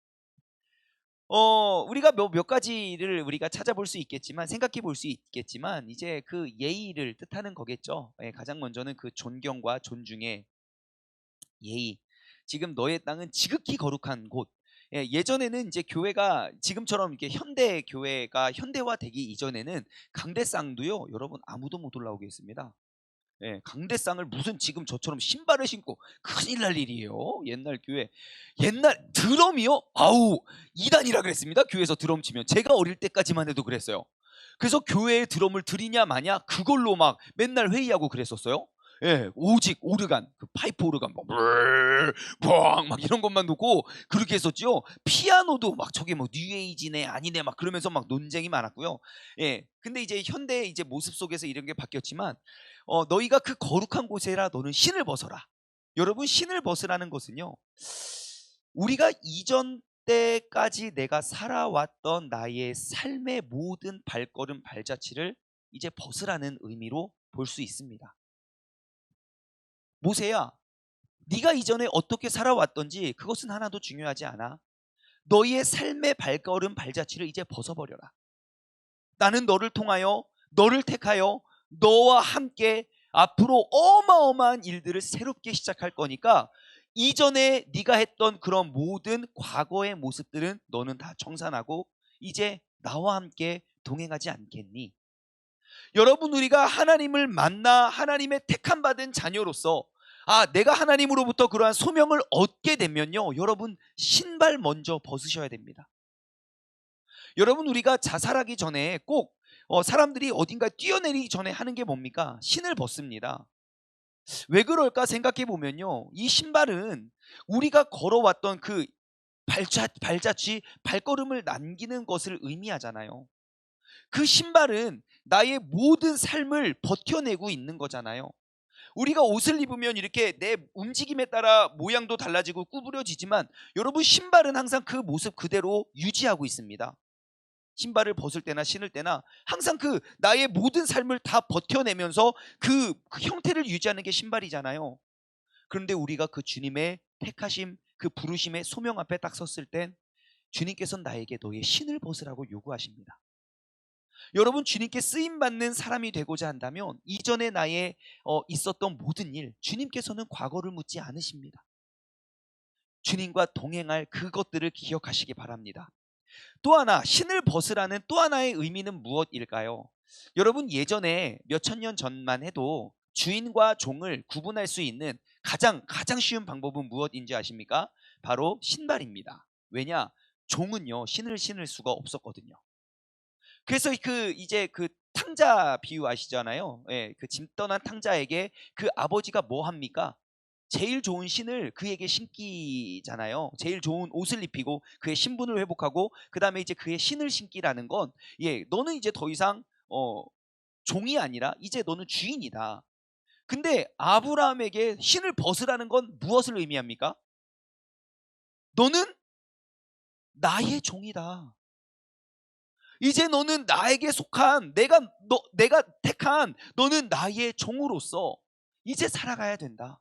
우리가 몇 가지를 우리가 찾아볼 수 있겠지만, 생각해 볼 수 있겠지만, 이제 그 예의를 뜻하는 거겠죠. 예, 가장 먼저는 그 존경과 존중의 예의. 지금 너의 땅은 지극히 거룩한 곳. 예, 예전에는 이제 교회가 지금처럼 이렇게 현대 교회가 현대화되기 이전에는 강대상도요, 여러분 아무도 못 올라오게 했습니다. 예, 강대상을 무슨 지금 저처럼 신발을 신고 큰일 날 일이에요. 옛날 교회. 옛날 드럼이요? 아우, 이단이라 그랬습니다. 교회에서 드럼 치면. 제가 어릴 때까지만 해도 그랬어요. 그래서 교회에 드럼을 들이냐 마냐 그걸로 막 맨날 회의하고 그랬었어요. 예, 오직 오르간, 그 파이프 오르간 막 이런 것만 놓고 그렇게 했었죠. 피아노도 막 저게 뭐 뉴에이지네 아니네 막 그러면서 막 논쟁이 많았고요. 예, 근데 이제 현대 이제 모습 속에서 이런 게 바뀌었지만 너희가 그 거룩한 곳에라 너는 신을 벗어라. 여러분, 신을 벗으라는 것은요, 우리가 이전 때까지 내가 살아왔던 나의 삶의 모든 발걸음 발자취를 이제 벗으라는 의미로 볼 수 있습니다. 모세야, 네가 이전에 어떻게 살아왔던지 그것은 하나도 중요하지 않아. 너희의 삶의 발걸음 발자취를 이제 벗어버려라. 나는 너를 통하여, 너를 택하여 너와 함께 앞으로 어마어마한 일들을 새롭게 시작할 거니까 이전에 네가 했던 그런 모든 과거의 모습들은 너는 다 청산하고 이제 나와 함께 동행하지 않겠니? 여러분, 우리가 하나님을 만나 하나님의 택함 받은 자녀로서 내가 하나님으로부터 그러한 소명을 얻게 되면요, 여러분 신발 먼저 벗으셔야 됩니다. 여러분, 우리가 자살하기 전에 꼭 사람들이 어딘가 뛰어내리기 전에 하는 게 뭡니까? 신을 벗습니다. 왜 그럴까 생각해 보면요, 이 신발은 우리가 걸어왔던 그 발자취, 발걸음을 남기는 것을 의미하잖아요. 그 신발은 나의 모든 삶을 버텨내고 있는 거잖아요. 우리가 옷을 입으면 이렇게 내 움직임에 따라 모양도 달라지고 구부려지지만 여러분, 신발은 항상 그 모습 그대로 유지하고 있습니다. 신발을 벗을 때나 신을 때나 항상 그 나의 모든 삶을 다 버텨내면서 그 형태를 유지하는 게 신발이잖아요. 그런데 우리가 그 주님의 택하심, 그 부르심의 소명 앞에 딱 섰을 땐 주님께서는 나에게 너의 신을 벗으라고 요구하십니다. 여러분, 주님께 쓰임받는 사람이 되고자 한다면 이전에 나의 있었던 모든 일, 주님께서는 과거를 묻지 않으십니다. 주님과 동행할 그것들을 기억하시기 바랍니다. 또 하나, 신을 벗으라는 또 하나의 의미는 무엇일까요? 여러분, 예전에 몇천 년 전만 해도 주인과 종을 구분할 수 있는 가장 쉬운 방법은 무엇인지 아십니까? 바로 신발입니다. 왜냐? 종은요, 신을 신을 수가 없었거든요. 그래서 이제 그 탕자 비유 아시잖아요. 예, 그 짐 떠난 탕자에게 그 아버지가 뭐 합니까? 제일 좋은 신을 그에게 신기잖아요. 제일 좋은 옷을 입히고 그의 신분을 회복하고 그다음에 이제 그의 신을 신기라는 건, 예, 너는 이제 더 이상 종이 아니라 이제 너는 주인이다. 근데 아브라함에게 신을 벗으라는 건 무엇을 의미합니까? 너는 나의 종이다. 이제 너는 나에게 속한, 내가 택한, 너는 나의 종으로서 이제 살아가야 된다.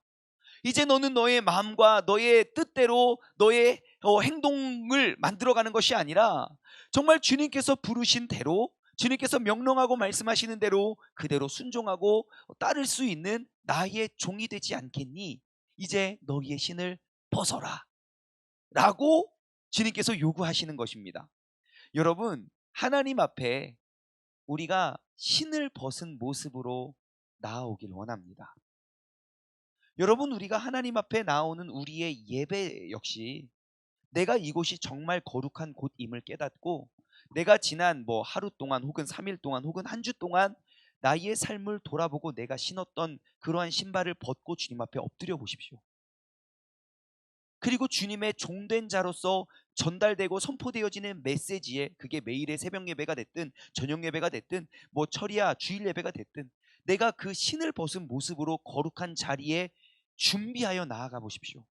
이제 너는 너의 마음과 너의 뜻대로 너의 행동을 만들어가는 것이 아니라 정말 주님께서 부르신 대로, 주님께서 명령하고 말씀하시는 대로 그대로 순종하고 따를 수 있는 나의 종이 되지 않겠니? 이제 너희의 신을 벗어라 라고 주님께서 요구하시는 것입니다. 여러분, 하나님 앞에 우리가 신을 벗은 모습으로 나아오길 원합니다. 여러분, 우리가 하나님 앞에 나오는 우리의 예배 역시 내가 이곳이 정말 거룩한 곳임을 깨닫고 내가 지난 뭐 하루 동안 혹은 3일 동안 혹은 한 주 동안 나의 삶을 돌아보고 내가 신었던 그러한 신발을 벗고 주님 앞에 엎드려 보십시오. 그리고 주님의 종된 자로서 전달되고 선포되어지는 메시지에, 그게 매일의 새벽 예배가 됐든 저녁 예배가 됐든 뭐 철야 주일 예배가 됐든, 내가 그 신을 벗은 모습으로 거룩한 자리에 준비하여 나아가 보십시오.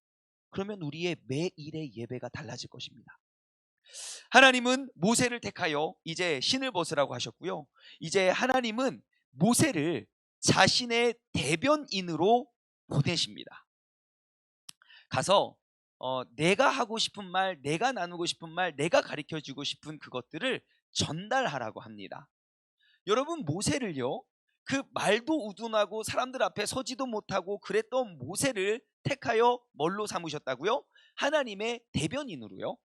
그러면 우리의 매일의 예배가 달라질 것입니다. 하나님은 모세를 택하여 이제 신을 벗으라고 하셨고요. 이제 하나님은 모세를 자신의 대변인으로 보내십니다. 가서 내가 하고 싶은 말, 내가 나누고 싶은 말, 내가 가르쳐주고 싶은 그것들을 전달하라고 합니다. 여러분, 모세를요, 그 말도 우둔하고 사람들 앞에 서지도 못하고 그랬던 모세를 택하여 뭘로 삼으셨다고요? 하나님의 대변인으로요.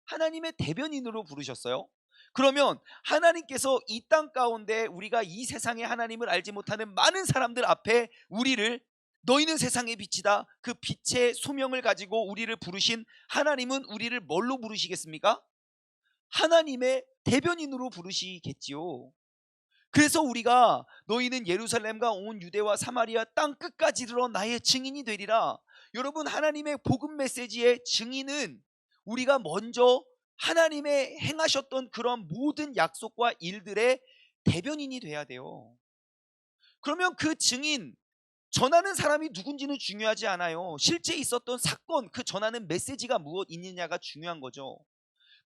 하나님의 대변인으로 부르셨어요. 그러면 하나님께서 이 땅 가운데 우리가 이 세상의 하나님을 알지 못하는 많은 사람들 앞에 우리를, 너희는 세상의 빛이다, 그 빛의 소명을 가지고 우리를 부르신 하나님은 우리를 뭘로 부르시겠습니까? 하나님의 대변인으로 부르시겠지요. 그래서 우리가 너희는 예루살렘과 온 유대와 사마리아 땅 끝까지 이르러 나의 증인이 되리라. 여러분, 하나님의 복음 메시지의 증인은 우리가 먼저 하나님의 행하셨던 그런 모든 약속과 일들의 대변인이 돼야 돼요. 그러면 그 증인, 전하는 사람이 누군지는 중요하지 않아요. 실제 있었던 사건, 그 전하는 메시지가 무엇이느냐가 중요한 거죠.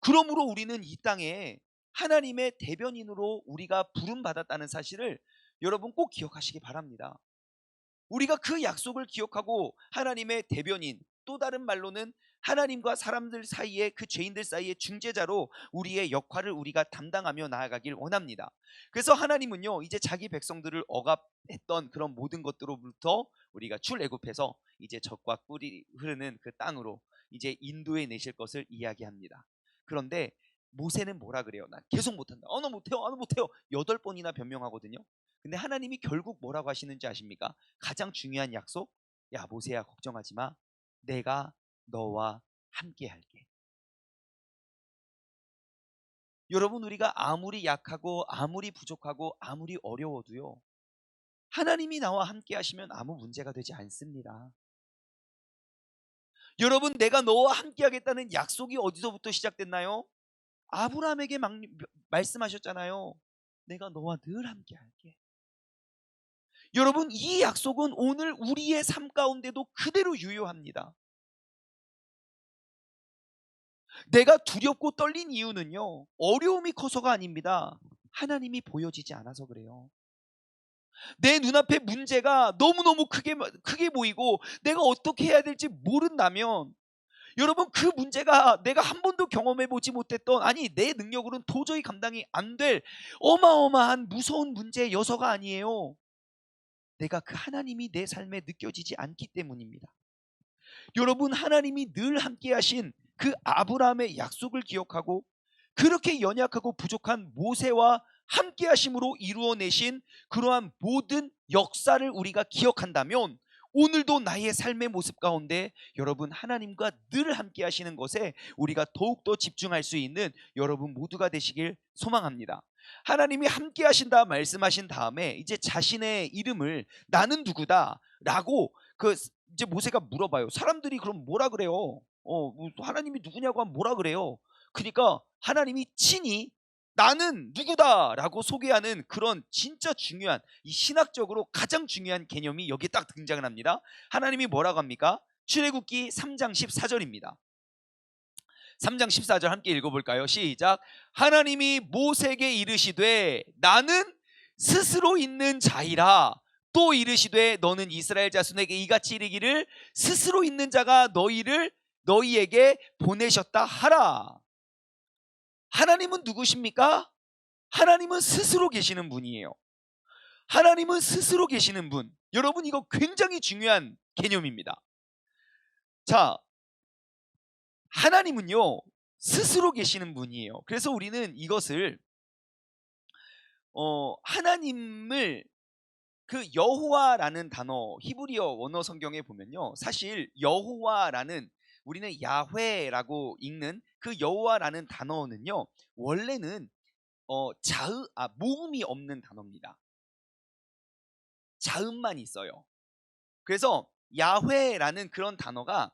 그러므로 우리는 이 땅에 하나님의 대변인으로 우리가 부름받았다는 사실을 여러분 꼭 기억하시기 바랍니다. 우리가 그 약속을 기억하고 하나님의 대변인, 또 다른 말로는 하나님과 사람들 사이에, 그 죄인들 사이의 중재자로 우리의 역할을 우리가 담당하며 나아가길 원합니다. 그래서 하나님은요, 이제 자기 백성들을 억압했던 그런 모든 것들로부터 우리가 출애굽해서 이제 젖과 꿀이 흐르는 그 땅으로 이제 인도해 내실 것을 이야기합니다. 그런데 모세는 뭐라 그래요? 난 계속 못한다. 너 못해요. 너 못해요. 8번이나 변명하거든요. 근데 하나님이 결국 뭐라고 하시는지 아십니까? 가장 중요한 약속. 야, 모세야, 걱정하지 마. 내가 너와 함께 할게. 여러분, 우리가 아무리 약하고 아무리 부족하고 아무리 어려워도요, 하나님이 나와 함께 하시면 아무 문제가 되지 않습니다. 여러분, 내가 너와 함께 하겠다는 약속이 어디서부터 시작됐나요? 아브라함에게 말씀하셨잖아요. 내가 너와 늘 함께 할게. 여러분, 이 약속은 오늘 우리의 삶 가운데도 그대로 유효합니다. 내가 두렵고 떨린 이유는요, 어려움이 커서가 아닙니다. 하나님이 보여지지 않아서 그래요. 내 눈앞에 문제가 너무너무 크게 보이고 내가 어떻게 해야 될지 모른다면, 여러분, 그 문제가 내가 한 번도 경험해 보지 못했던, 아니 내 능력으로는 도저히 감당이 안 될 어마어마한 무서운 문제여서가 아니에요. 내가 그 하나님이 내 삶에 느껴지지 않기 때문입니다. 여러분, 하나님이 늘 함께 하신 그 아브라함의 약속을 기억하고 그렇게 연약하고 부족한 모세와 함께 하심으로 이루어내신 그러한 모든 역사를 우리가 기억한다면, 오늘도 나의 삶의 모습 가운데 여러분, 하나님과 늘 함께 하시는 것에 우리가 더욱더 집중할 수 있는 여러분 모두가 되시길 소망합니다. 하나님이 함께 하신다 말씀하신 다음에 이제 자신의 이름을 나는 누구다 라고 이제 모세가 물어봐요. 사람들이 그럼 뭐라 그래요? 뭐 하나님이 누구냐고 하면 뭐라 그래요? 그러니까 하나님이 친히 나는 누구다라고 소개하는 그런 진짜 중요한, 이 신학적으로 가장 중요한 개념이 여기에 딱 등장을 합니다. 하나님이 뭐라고 합니까? 출애굽기 3장 14절입니다. 3장 14절 함께 읽어볼까요? 시작. 하나님이 모세에게 이르시되 나는 스스로 있는 자이라. 또 이르시되 너는 이스라엘 자손에게 이같이 이르기를 스스로 있는 자가 너희에게 보내셨다 하라. 하나님은 누구십니까? 하나님은 스스로 계시는 분이에요. 하나님은 스스로 계시는 분. 여러분, 이거 굉장히 중요한 개념입니다. 자, 하나님은요, 스스로 계시는 분이에요. 그래서 우리는 이것을 하나님을 그 여호와라는 단어 히브리어 원어 성경에 보면요. 사실 여호와라는 우리는 야훼라고 읽는 그 여호와라는 단어는요. 원래는 모음이 없는 단어입니다. 자음만 있어요. 그래서 야훼라는 그런 단어가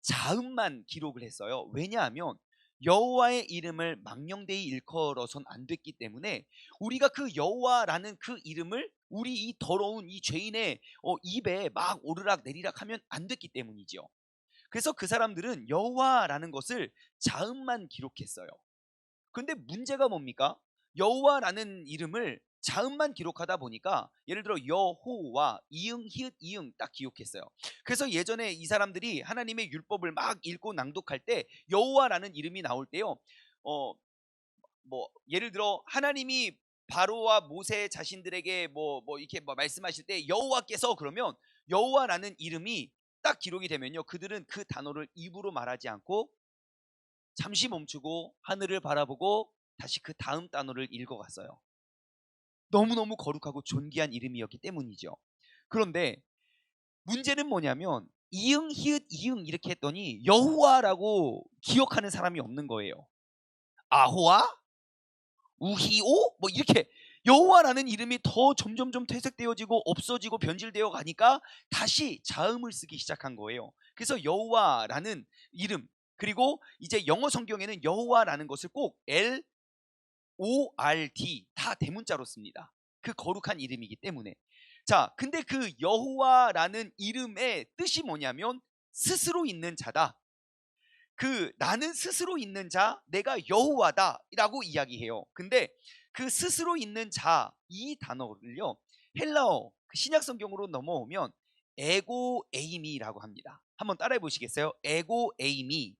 자음만 기록을 했어요. 왜냐하면 여호와의 이름을 망령되이 일컬어선 안 됐기 때문에 우리가 그 여호와라는 그 이름을 우리 이 더러운 이 죄인의 입에 막 오르락 내리락 하면 안 됐기 때문이죠. 그래서 그 사람들은 여호와라는 것을 자음만 기록했어요. 근데 문제가 뭡니까? 여호와라는 이름을 자음만 기록하다 보니까 예를 들어 여호와 이응 히읗 이응 딱 기억했어요. 그래서 예전에 이 사람들이 하나님의 율법을 막 읽고 낭독할 때 여호와라는 이름이 나올 때요. 어 뭐 예를 들어 하나님이 바로와 모세 자신들에게 이렇게 말씀하실 때 여호와께서 그러면 여호와라는 이름이 딱 기록이 되면요. 그들은 그 단어를 입으로 말하지 않고 잠시 멈추고 하늘을 바라보고 다시 그 다음 단어를 읽어갔어요. 너무너무 거룩하고 존귀한 이름이었기 때문이죠. 그런데 문제는 뭐냐면 이응 히읗 이응 이렇게 했더니 여호와라고 기억하는 사람이 없는 거예요. 아호와 우히오 뭐 이렇게 여호와라는 이름이 더 점점점 퇴색되어지고 없어지고 변질되어 가니까 다시 자음을 쓰기 시작한 거예요. 그래서 여호와라는 이름, 그리고 이제 영어 성경에는 여호와라는 것을 꼭 LORD 다 대문자로 씁니다. 그 거룩한 이름이기 때문에. 자, 근데 그 여호와라는 이름의 뜻이 뭐냐면 스스로 있는 자다. 그 나는 스스로 있는 자, 내가 여호와다라고 이야기해요. 근데 그 스스로 있는 자 이 단어를요. 헬라어 그 신약 성경으로 넘어오면 에고 에이미라고 합니다. 한번 따라해 보시겠어요? 에고 에이미.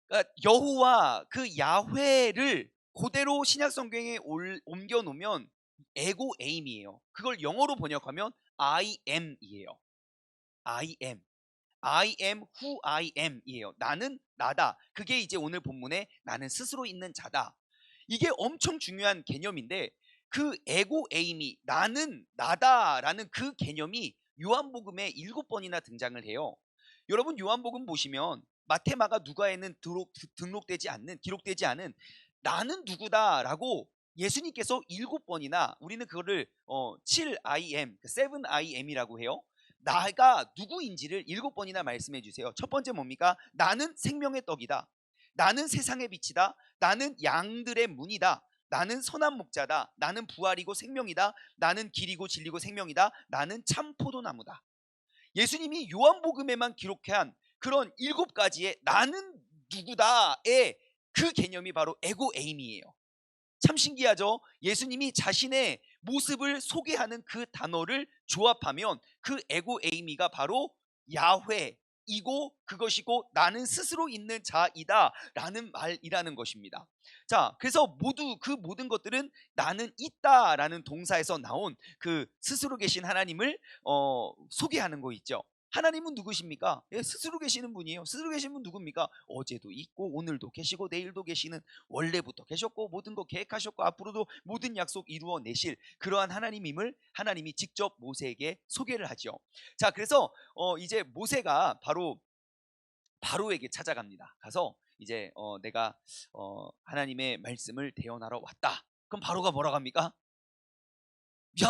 그러니까 여호와 그 야훼를 그대로 신약 성경에 옮겨 놓으면 에고 에임이에요. 그걸 영어로 번역하면 I am이에요. I am. I am who I am 이에요. 나는 나다. 그게 이제 오늘 본문에 나는 스스로 있는 자다. 이게 엄청 중요한 개념인데 그 에고 에임이 나는 나다라는 그 개념이 요한복음에 7번이나 등장을 해요. 여러분 요한복음 보시면 마테마가 누가에는 등록되지 않는 기록되지 않은 나는 누구다라고 예수님께서 7번이나 우리는 그거를 7IM, 7IM이라고 해요. 나가 누구인지를 7번이나 말씀해 주세요. 첫 번째 뭡니까? 나는 생명의 떡이다. 나는 세상의 빛이다. 나는 양들의 문이다. 나는 선한 목자다. 나는 부활이고 생명이다. 나는 길이고 진리고 생명이다. 나는 참 포도나무다. 예수님이 요한복음에만 기록한 그런 7가지의 나는 누구다의 그 개념이 바로 에고 에임이에요. 참 신기하죠? 예수님이 자신의 모습을 소개하는 그 단어를 조합하면 그 에고 에이미가 바로 야훼이고 그것이고 나는 스스로 있는 자이다 라는 말이라는 것입니다. 자, 그래서 그 모든 것들은 나는 있다라는 동사에서 나온 그 스스로 계신 하나님을 소개하는 거 있죠. 하나님은 누구십니까? 예, 스스로 계시는 분이에요. 스스로 계신 분 누굽니까? 어제도 있고 오늘도 계시고 내일도 계시는, 원래부터 계셨고 모든 거 계획하셨고 앞으로도 모든 약속 이루어 내실 그러한 하나님임을 하나님이 직접 모세에게 소개를 하죠. 자, 그래서 이제 모세가 바로에게 찾아갑니다. 가서 이제 내가 하나님의 말씀을 대언하러 왔다. 그럼 바로가 뭐라고 합니까? 야,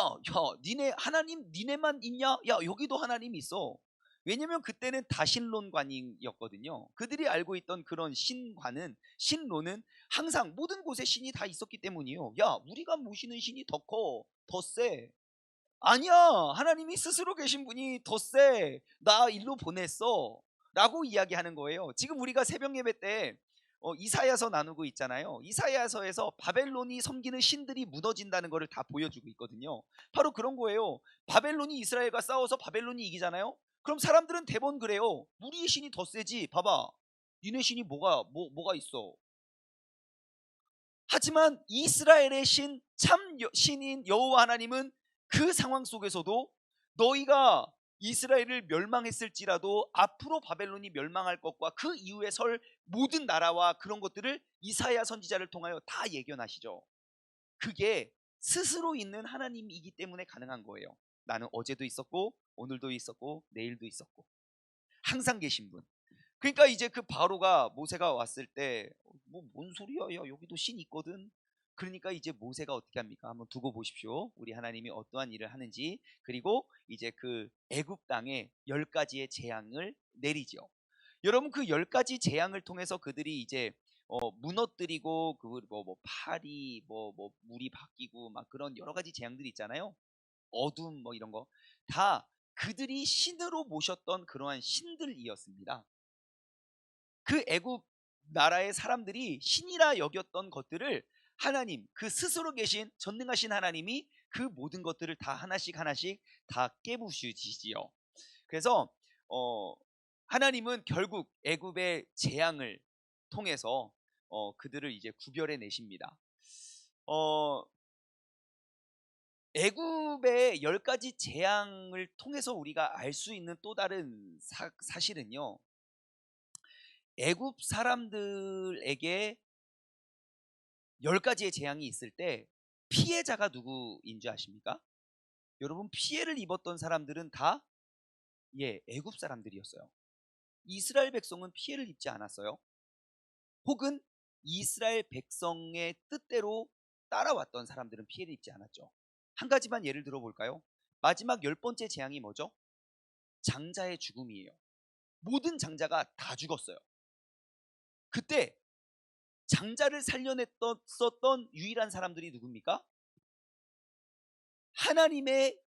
니네 하나님 니네만 있냐? 야, 여기도 하나님이 있어. 왜냐면 그때는 다신론관이었거든요. 그들이 알고 있던 그런 신론은 항상 모든 곳에 신이 다 있었기 때문이에요. 야, 우리가 모시는 신이 더 커, 더 세. 아니야, 하나님이 스스로 계신 분이 더 세. 나 일로 보냈어. 라고 이야기하는 거예요. 지금 우리가 새벽 예배 때 이사야서 나누고 있잖아요. 이사야서에서 바벨론이 섬기는 신들이 무너진다는 것을 다 보여주고 있거든요. 바로 그런 거예요. 바벨론이 이스라엘과 싸워서 바벨론이 이기잖아요. 그럼 사람들은 대번 그래요. 우리의 신이 더 세지. 봐봐, 니네 신이 뭐가 있어. 하지만 이스라엘의 참 신인 여호와 하나님은 그 상황 속에서도 너희가 이스라엘을 멸망했을지라도 앞으로 바벨론이 멸망할 것과 그 이후에 설 모든 나라와 그런 것들을 이사야 선지자를 통하여 다 예견하시죠. 그게 스스로 있는 하나님이기 때문에 가능한 거예요. 나는 어제도 있었고 오늘도 있었고 내일도 있었고 항상 계신 분. 그러니까 이제 그 바로가 모세가 왔을 때 뭐 뭔 소리야? 야 여기도 신이 있거든. 그러니까 이제 모세가 어떻게 합니까? 한번 두고 보십시오. 우리 하나님이 어떠한 일을 하는지. 그리고 이제 그 애굽 땅에 10가지의 재앙을 내리죠. 여러분 그 10가지 재앙을 통해서 그들이 이제 무너뜨리고 그 파리 뭐 물이 바뀌고 막 그런 여러 가지 재앙들이 있잖아요. 어둠 뭐 이런 거 다 그들이 신으로 모셨던 그러한 신들이었습니다. 그 애굽 나라의 사람들이 신이라 여겼던 것들을 하나님 그 스스로 계신 전능하신 하나님이 그 모든 것들을 다 하나씩 하나씩 다 깨부수시지요. 그래서 하나님은 결국 애굽의 재앙을 통해서 그들을 이제 구별해 내십니다. 어, 애굽의 10가지 재앙을 통해서 우리가 알 수 있는 또 다른 사실은요. 애굽 사람들에게 10가지의 재앙이 있을 때 피해자가 누구인 줄 아십니까? 여러분 피해를 입었던 사람들은 다 애굽 사람들이었어요. 이스라엘 백성은 피해를 입지 않았어요. 혹은 이스라엘 백성의 뜻대로 따라왔던 사람들은 피해를 입지 않았죠. 한 가지만 예를 들어 볼까요? 마지막 10번째 재앙이 뭐죠? 장자의 죽음이에요. 모든 장자가 다 죽었어요. 그때 장자를 살려냈었던 유일한 사람들이 누굽니까? 하나님의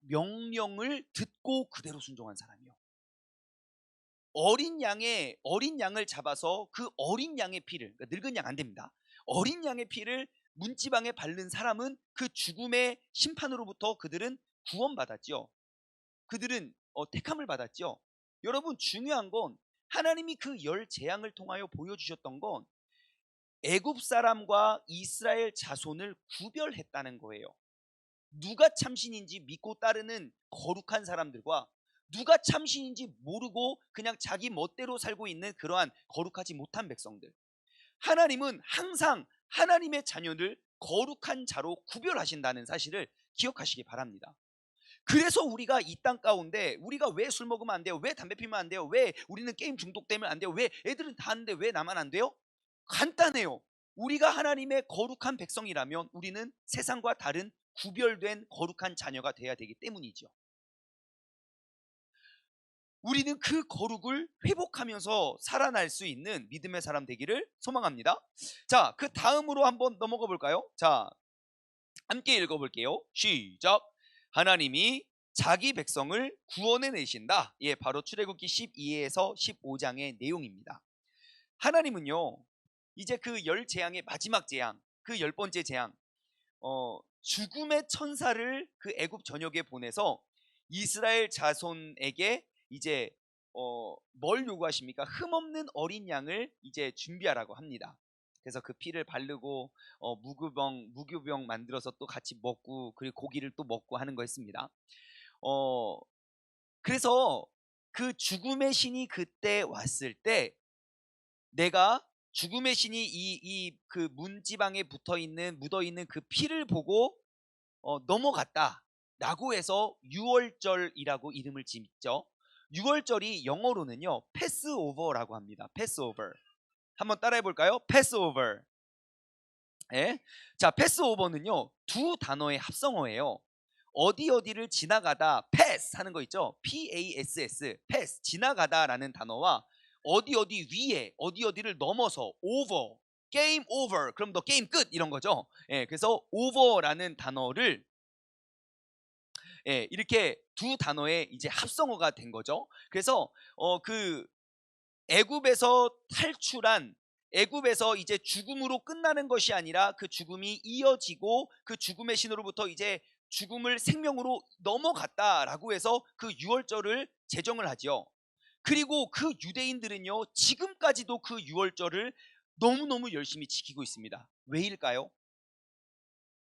명령을 듣고 그대로 순종한 사람이요. 어린 양을 잡아서 그 어린 양의 피를, 그러니까 늙은 양 안 됩니다. 어린 양의 피를 문지방에 바른 사람은 그 죽음의 심판으로부터 그들은 구원받았죠. 그들은 택함을 받았죠. 여러분 중요한 건 하나님이 그 10재앙을 통하여 보여주셨던 건 애굽 사람과 이스라엘 자손을 구별했다는 거예요. 누가 참신인지 믿고 따르는 거룩한 사람들과 누가 참신인지 모르고 그냥 자기 멋대로 살고 있는 그러한 거룩하지 못한 백성들. 하나님은 항상 하나님의 자녀를 거룩한 자로 구별하신다는 사실을 기억하시기 바랍니다. 그래서 우리가 이 땅 가운데 우리가 왜 술 먹으면 안 돼요? 왜 담배 피면 안 돼요? 왜 우리는 게임 중독되면 안 돼요? 왜 애들은 다 하는데 왜 나만 안 돼요? 간단해요. 우리가 하나님의 거룩한 백성이라면 우리는 세상과 다른 구별된 거룩한 자녀가 돼야 되기 때문이죠. 우리는 그 거룩을 회복하면서 살아날 수 있는 믿음의 사람 되기를 소망합니다. 자, 그 다음으로 한번 넘어가 볼까요? 자, 함께 읽어볼게요. 시작. 하나님이 자기 백성을 구원해 내신다. 바로 출애굽기 12에서 15장의 내용입니다. 하나님은요, 이제 그 10재앙의 마지막 재앙, 그 10번째 재앙, 죽음의 천사를 그 애굽 전역에 보내서 이스라엘 자손에게 이제 뭘 요구하십니까? 흠없는 어린 양을 이제 준비하라고 합니다. 그래서 그 피를 바르고 무교병 만들어서 또 같이 먹고 그리고 고기를 또 먹고 하는 거였습니다. 그래서 그 죽음의 신이 그때 왔을 때 내가 죽음의 신이 이 그 문지방에 묻어 있는 그 피를 보고 넘어갔다라고 해서 유월절이라고 이름을 짓죠. 유월절이 영어로는요 패스오버라고 합니다. 패스오버. 한번 따라해 볼까요? 패스오버. 예? 자, 패스오버는요 두 단어의 합성어예요. 어디를 지나가다 패스 하는 거 있죠. PASS 패스 지나가다라는 단어와 어디 위에 어디를 넘어서 오버 게임 오버 그럼 너 게임 끝 이런 거죠. 그래서 오버라는 단어를 이렇게 두 단어의 이제 합성어가 된 거죠. 그래서 그 애굽에서 탈출한 애굽에서 이제 죽음으로 끝나는 것이 아니라 그 죽음이 이어지고 그 죽음의 신으로부터 이제 죽음을 생명으로 넘어갔다라고 해서 그 유월절을 제정을 하죠. 그리고 그 유대인들은요 지금까지도 그 유월절을 너무너무 열심히 지키고 있습니다. 왜일까요?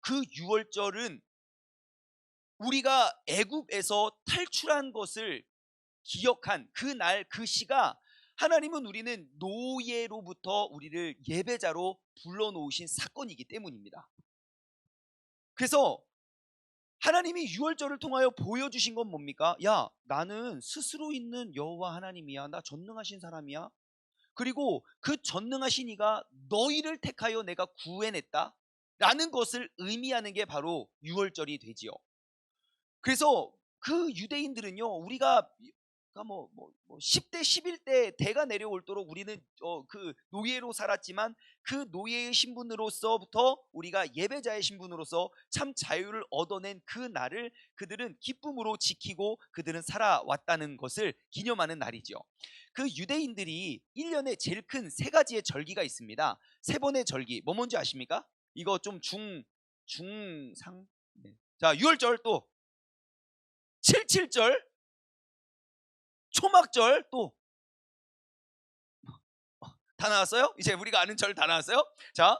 그 유월절은 우리가 애굽에서 탈출한 것을 기억한 그날 그 시가 하나님은 우리는 노예로부터 우리를 예배자로 불러놓으신 사건이기 때문입니다. 그래서 하나님이 유월절을 통하여 보여주신 건 뭡니까? 야, 나는 스스로 있는 여호와 하나님이야. 나 전능하신 사람이야. 그리고 그 전능하신 이가 너희를 택하여 내가 구해냈다 라는 것을 의미하는 게 바로 유월절이 되지요. 그래서 그 유대인들은요, 우리가 10대 11대 대가 내려올도록 우리는 그 노예로 살았지만, 그 노예의 신분으로서부터 우리가 예배자의 신분으로서 참 자유를 얻어낸 그 날을 그들은 기쁨으로 지키고 그들은 살아왔다는 것을 기념하는 날이죠. 그 유대인들이 1년에 제일 큰 세 가지의 절기가 있습니다. 세 번의 절기, 뭐 뭔지 아십니까? 이거 좀 중상. 네. 자, 유월절, 또 칠칠절, 초막절, 또 다 나왔어요? 이제 우리가 아는 절 다 나왔어요? 자,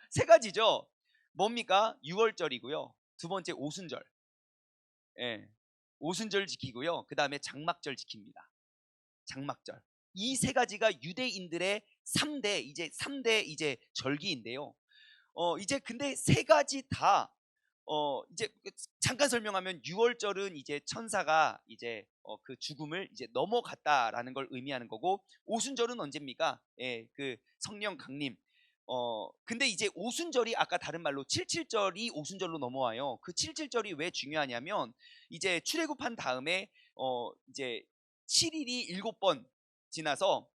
세 가지죠. 뭡니까? 유월절이고요. 두 번째 오순절. 예. 오순절 지키고요. 그 다음에 장막절 지킵니다. 장막절. 이 세 가지가 유대인들의 3대 이제 절기인데요. 이제 근데 세 가지 다 이제 잠깐 설명하면, 유월절은 이제 천사가 이제 그 죽음을 이제 넘어갔다라는 걸 의미하는 거고, 오순절은 언제입니까? 예, 그 성령 강림. 근데 이제 오순절이 아까 다른 말로 칠칠절이 오순절로 넘어와요. 그 칠칠절이 왜 중요하냐면, 이제 출애굽한 다음에 이제 7일이 7번 지나서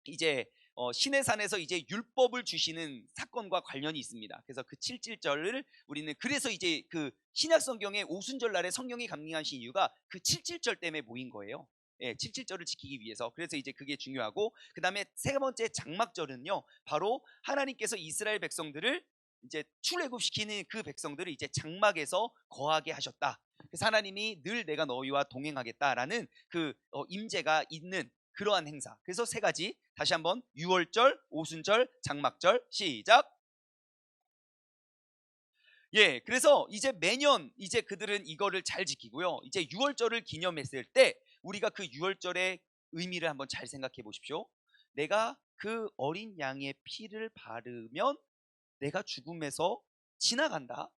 이제 신의 산에서 이제 율법을 주시는 사건과 관련이 있습니다. 그래서 그 칠칠절을 우리는, 그래서 이제 그 신약 성경에 오순절 날에 성령이 강림하신 이유가 그 칠칠절 때문에 모인 거예요. 예, 칠칠절을 지키기 위해서. 그래서 이제 그게 중요하고, 그 다음에 세 번째 장막절은요, 바로 하나님께서 이스라엘 백성들을 이제 출애굽시키는 그 백성들을 이제 장막에서 거하게 하셨다. 그래서 하나님이 늘 내가 너희와 동행하겠다라는 그 임재가 있는 그러한 행사. 그래서 세 가지, 다시 한번, 유월절, 오순절, 장막절. 시작. 예, 그래서 이제 매년 이제 그들은 이거를 잘 지키고요. 이제 유월절을 기념했을 때 우리가 그 유월절의 의미를 한번 잘 생각해 보십시오. 내가 그 어린 양의 피를 바르면 내가 죽음에서 지나간다.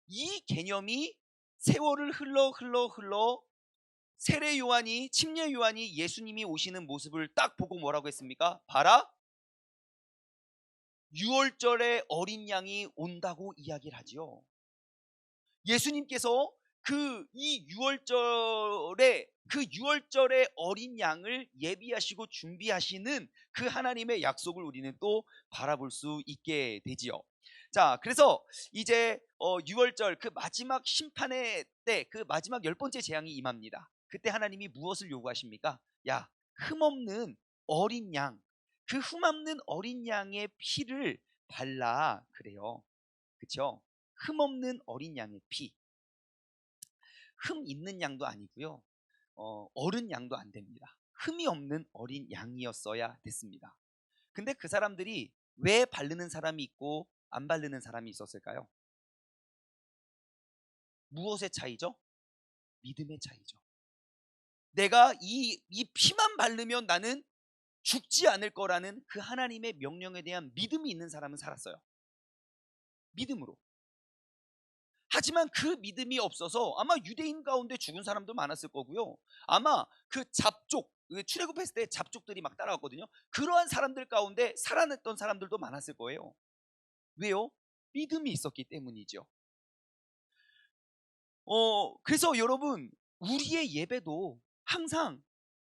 이 개념이 세월을 흘러 세례 요한이, 침례 요한이 예수님이 오시는 모습을 딱 보고 뭐라고 했습니까? 봐라, 유월절에 어린 양이 온다고 이야기를 하지요. 예수님께서 이 유월절에 어린 양을 예비하시고 준비하시는 그 하나님의 약속을 우리는 또 바라볼 수 있게 되지요. 자, 그래서 이제 유월절 그 마지막 심판의 때, 그 마지막 10번째 재앙이 임합니다. 그때 하나님이 무엇을 요구하십니까? 야, 흠없는 어린 양, 그 흠없는 어린 양의 피를 발라, 그래요. 그렇죠? 흠없는 어린 양의 피. 흠 있는 양도 아니고요. 어른 양도 안 됩니다. 흠이 없는 어린 양이었어야 됐습니다. 근데 그 사람들이 왜 바르는 사람이 있고 안 바르는 사람이 있었을까요? 무엇의 차이죠? 믿음의 차이죠. 내가 이 피만 바르면 나는 죽지 않을 거라는 그 하나님의 명령에 대한 믿음이 있는 사람은 살았어요. 믿음으로. 하지만 그 믿음이 없어서 아마 유대인 가운데 죽은 사람도 많았을 거고요. 아마 그 잡족, 출애굽했을 때 잡족들이 막 따라왔거든요. 그러한 사람들 가운데 살아냈던 사람들도 많았을 거예요. 왜요? 믿음이 있었기 때문이죠. 그래서 여러분, 우리의 예배도 항상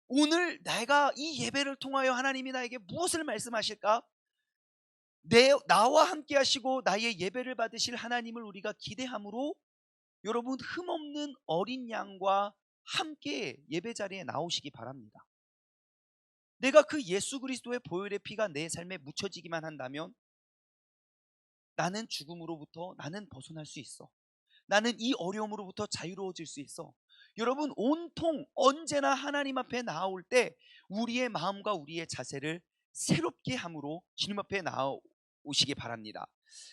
오늘 내가 이 예배를 통하여 하나님이 나에게 무엇을 말씀하실까? 나와 함께 하시고 나의 예배를 받으실 하나님을 우리가 기대함으로, 여러분, 흠없는 어린 양과 함께 예배 자리에 나오시기 바랍니다. 내가 그 예수 그리스도의 보혈의 피가 내 삶에 묻혀지기만 한다면 나는 죽음으로부터 나는 벗어날 수 있어. 나는 이 어려움으로부터 자유로워질 수 있어. 여러분, 온통 언제나 하나님 앞에 나올 때 우리의 마음과 우리의 자세를 새롭게 함으로 주님 앞에 나오시기 바랍니다.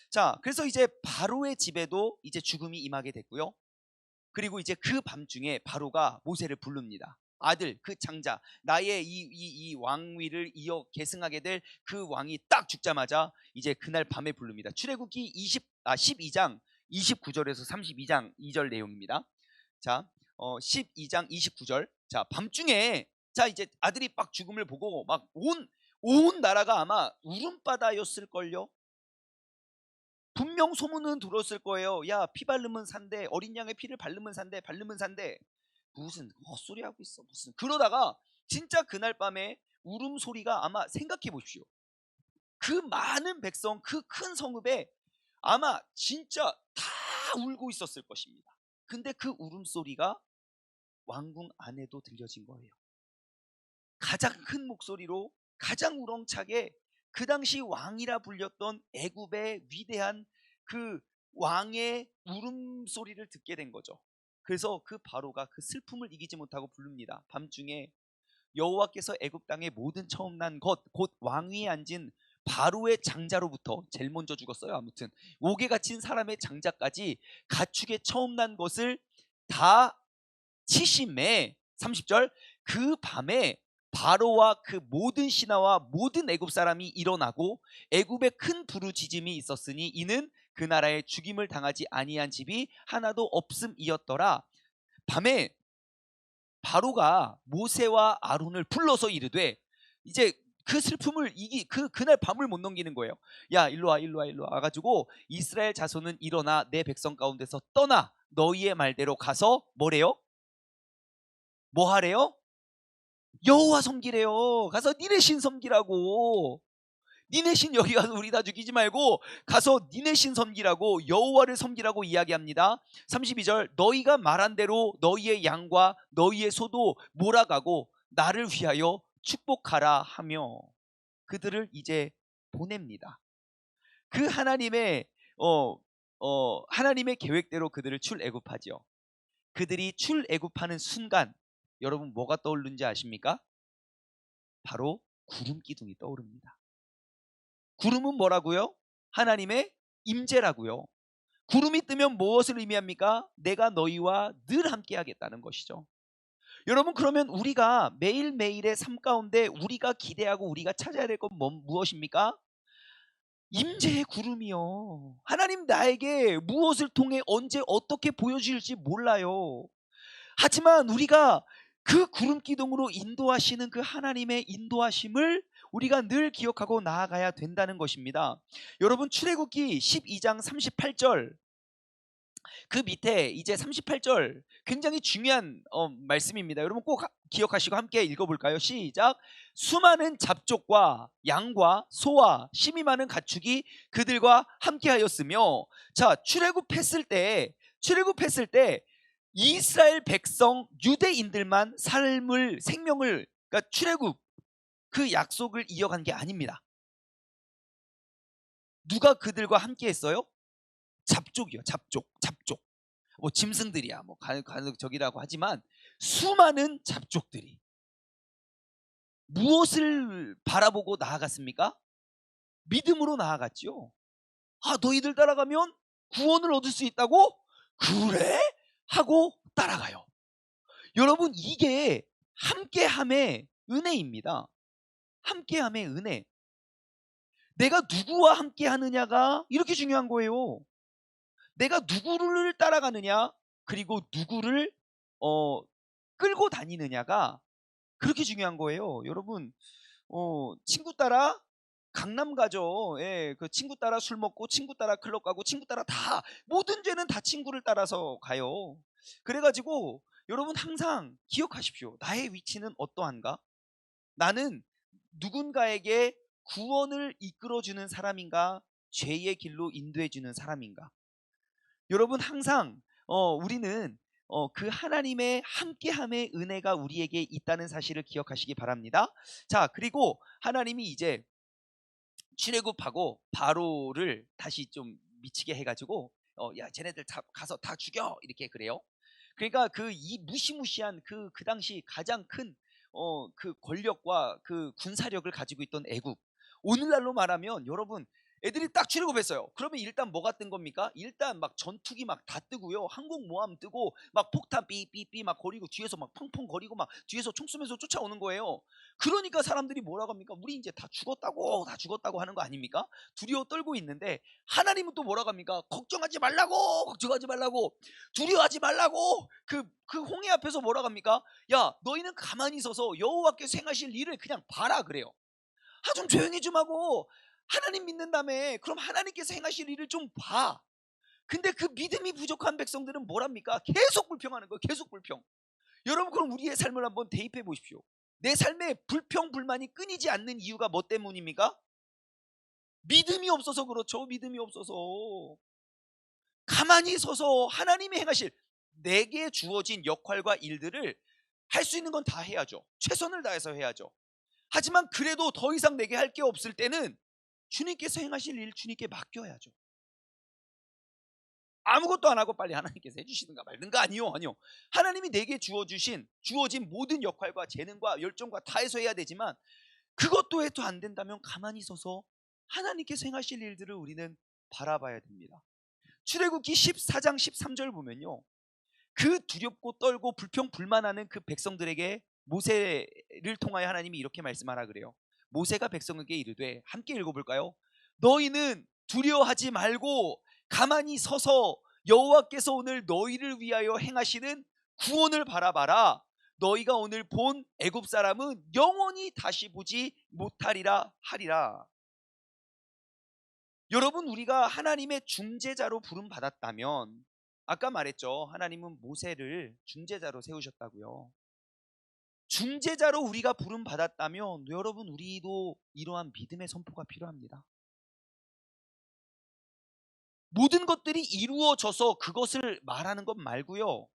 자, 그래서 이제 바로의 집에도 이제 죽음이 임하게 됐고요. 그리고 이제 그 밤중에 바로가 모세를 부릅니다. 아들, 그 장자, 나의 이 왕위를 이어 계승하게 될 그 왕이 딱 죽자마자 이제 그날 밤에 부릅니다. 출애굽기 12장 29절에서 32장 2절 내용입니다. 자, 12장 29절. 자, 밤중에 자 이제 아들이 막 죽음을 보고 막 온 나라가 아마 울음바다였을걸요. 분명 소문은 들었을 거예요. 야, 피 바르면 산대. 어린 양의 피를 바르면 산대. 바르면 산대. 무슨 헛소리 하고 있어. 무슨. 그러다가 진짜 그날 밤에 울음소리가 아마 생각해 보십시오. 그 많은 백성, 그 큰 성읍에 아마 진짜 다 울고 있었을 것입니다. 근데 그 울음소리가 왕궁 안에도 들려진 거예요. 가장 큰 목소리로 가장 우렁차게 그 당시 왕이라 불렸던 애굽의 위대한 그 왕의 울음소리를 듣게 된 거죠. 그래서 그 바로가 그 슬픔을 이기지 못하고 부릅니다. 밤중에 여호와께서 애굽 땅의 모든 처음 난 것 곧 왕위에 앉은 바로의 장자로부터 제일 먼저 죽었어요. 아무튼 옥에 갇힌 사람의 장자까지 가축의 처음 난 것을 다 치심에 30절 그 밤에 바로와 그 모든 신하와 모든 애굽 사람이 일어나고 애굽에 큰 부르짖음이 있었으니 이는 그 나라에 죽임을 당하지 아니한 집이 하나도 없음이었더라. 밤에 바로가 모세와 아론을 불러서 이르되 이제 그 슬픔을 그날 밤을 못 넘기는 거예요. 야, 일로 와 가지고 이스라엘 자손은 일어나 내 백성 가운데서 떠나 너희의 말대로 가서 뭐래요? 뭐 하래요? 여호와 섬기래요. 가서 니네 신 섬기라고. 니네 신 여기 가서 우리 다 죽이지 말고 가서 니네 신 섬기라고, 여호와를 섬기라고 이야기합니다. 32절 너희가 말한 대로 너희의 양과 너희의 소도 몰아가고 나를 위하여 축복하라 하며 그들을 이제 보냅니다. 그 하나님의 계획대로 그들을 출애굽하죠. 그들이 출애굽하는 순간 여러분 뭐가 떠오르는지 아십니까? 바로 구름 기둥이 떠오릅니다. 구름은 뭐라고요? 하나님의 임재라고요. 구름이 뜨면 무엇을 의미합니까? 내가 너희와 늘 함께 하겠다는 것이죠. 여러분, 그러면 우리가 매일매일의 삶 가운데 우리가 기대하고 우리가 찾아야 될 건 무엇입니까? 임재의 구름이요. 하나님 나에게 무엇을 통해 언제 어떻게 보여주실지 몰라요. 하지만 우리가 그 구름 기둥으로 인도하시는 그 하나님의 인도하심을 우리가 늘 기억하고 나아가야 된다는 것입니다. 여러분, 출애굽기 12장 38절 그 밑에 이제 38절 굉장히 중요한 말씀입니다. 여러분 꼭 기억하시고 함께 읽어볼까요? 시작. 수많은 잡족과 양과 소와 심이 많은 가축이 그들과 함께하였으며, 자, 출애굽했을 때 이스라엘 백성 유대인들만 생명을, 그러니까 출애굽 그 약속을 이어간 게 아닙니다. 누가 그들과 함께 했어요? 잡족이요. 잡족. 뭐 짐승들이야. 뭐 저기라고 하지만 수많은 잡족들이 무엇을 바라보고 나아갔습니까? 믿음으로 나아갔죠. 아, 너희들 따라가면 구원을 얻을 수 있다고? 그래? 하고 따라가요. 여러분, 이게 함께함의 은혜입니다. 함께함의 은혜. 내가 누구와 함께하느냐가 이렇게 중요한 거예요. 내가 누구를 따라가느냐, 그리고 누구를 끌고 다니느냐가 그렇게 중요한 거예요. 여러분, 친구 따라 강남 가죠. 예, 그 친구 따라 술 먹고 친구 따라 클럽 가고 친구 따라 다 모든 죄는 다 친구를 따라서 가요. 그래가지고 여러분 항상 기억하십시오. 나의 위치는 어떠한가? 나는 누군가에게 구원을 이끌어주는 사람인가? 죄의 길로 인도해주는 사람인가? 여러분 항상 우리는 그 하나님의 함께함의 은혜가 우리에게 있다는 사실을 기억하시기 바랍니다. 자, 그리고 하나님이 이제 출애굽하고 바로를 다시 좀 미치게 해가지고 야, 쟤네들 가서 다 죽여 이렇게 그래요. 그러니까 이 무시무시한 그 당시 가장 큰 그 권력과 그 군사력을 가지고 있던 애굽, 오늘날로 말하면 여러분 애들이 딱 출애굽했어요. 그러면 일단 뭐가 뜬 겁니까? 일단 막 전투기 막 다 뜨고요. 항공모함 뜨고 막 폭탄 삐삐삐 막 거리고 뒤에서 막 펑펑 거리고 막 뒤에서 총 쏘면서 쫓아오는 거예요. 그러니까 사람들이 뭐라고 합니까? 우리 이제 다 죽었다고 하는 거 아닙니까? 두려워 떨고 있는데 하나님은 또 뭐라고 합니까? 걱정하지 말라고 두려워하지 말라고 그 홍해 앞에서 뭐라고 합니까? 야 너희는 가만히 서서 여호와께서 행하실 일을 그냥 봐라 그래요. 좀 조용히 좀 하고 하나님 믿는다며 그럼 하나님께서 행하실 일을 좀 봐. 근데 그 믿음이 부족한 백성들은 뭐랍니까? 계속 불평하는 거예요. 계속 불평. 여러분 그럼 우리의 삶을 한번 대입해 보십시오. 내 삶에 불평 불만이 끊이지 않는 이유가 뭐 때문입니까? 믿음이 없어서 그렇죠. 믿음이 없어서. 가만히 서서 하나님이 행하실 내게 주어진 역할과 일들을 할 수 있는 건 다 해야죠. 최선을 다해서 해야죠. 하지만 그래도 더 이상 내게 할 게 없을 때는 주님께서 행하실 일 주님께 맡겨야죠. 아무것도 안 하고 빨리 하나님께서 해주시든가 말든가. 아니요. 하나님이 내게 주어진 모든 역할과 재능과 열정과 다해서 해야 되지만 그것도 해도 안 된다면 가만히 서서 하나님께서 행하실 일들을 우리는 바라봐야 됩니다. 출애굽기 14장 13절 보면요, 그 두렵고 떨고 불평 불만하는 그 백성들에게 모세를 통하여 하나님이 이렇게 말씀하라 그래요. 모세가 백성에게 이르되, 함께 읽어볼까요? 너희는 두려워하지 말고 가만히 서서 여호와께서 오늘 너희를 위하여 행하시는 구원을 바라봐라. 너희가 오늘 본 애굽 사람은 영원히 다시 보지 못하리라 하리라. 여러분 우리가 하나님의 중재자로 부름 받았다면, 아까 말했죠. 하나님은 모세를 중재자로 세우셨다고요. 중재자로 우리가 부름 받았다면 여러분 우리도 이러한 믿음의 선포가 필요합니다. 모든 것들이 이루어져서 그것을 말하는 것 말고요,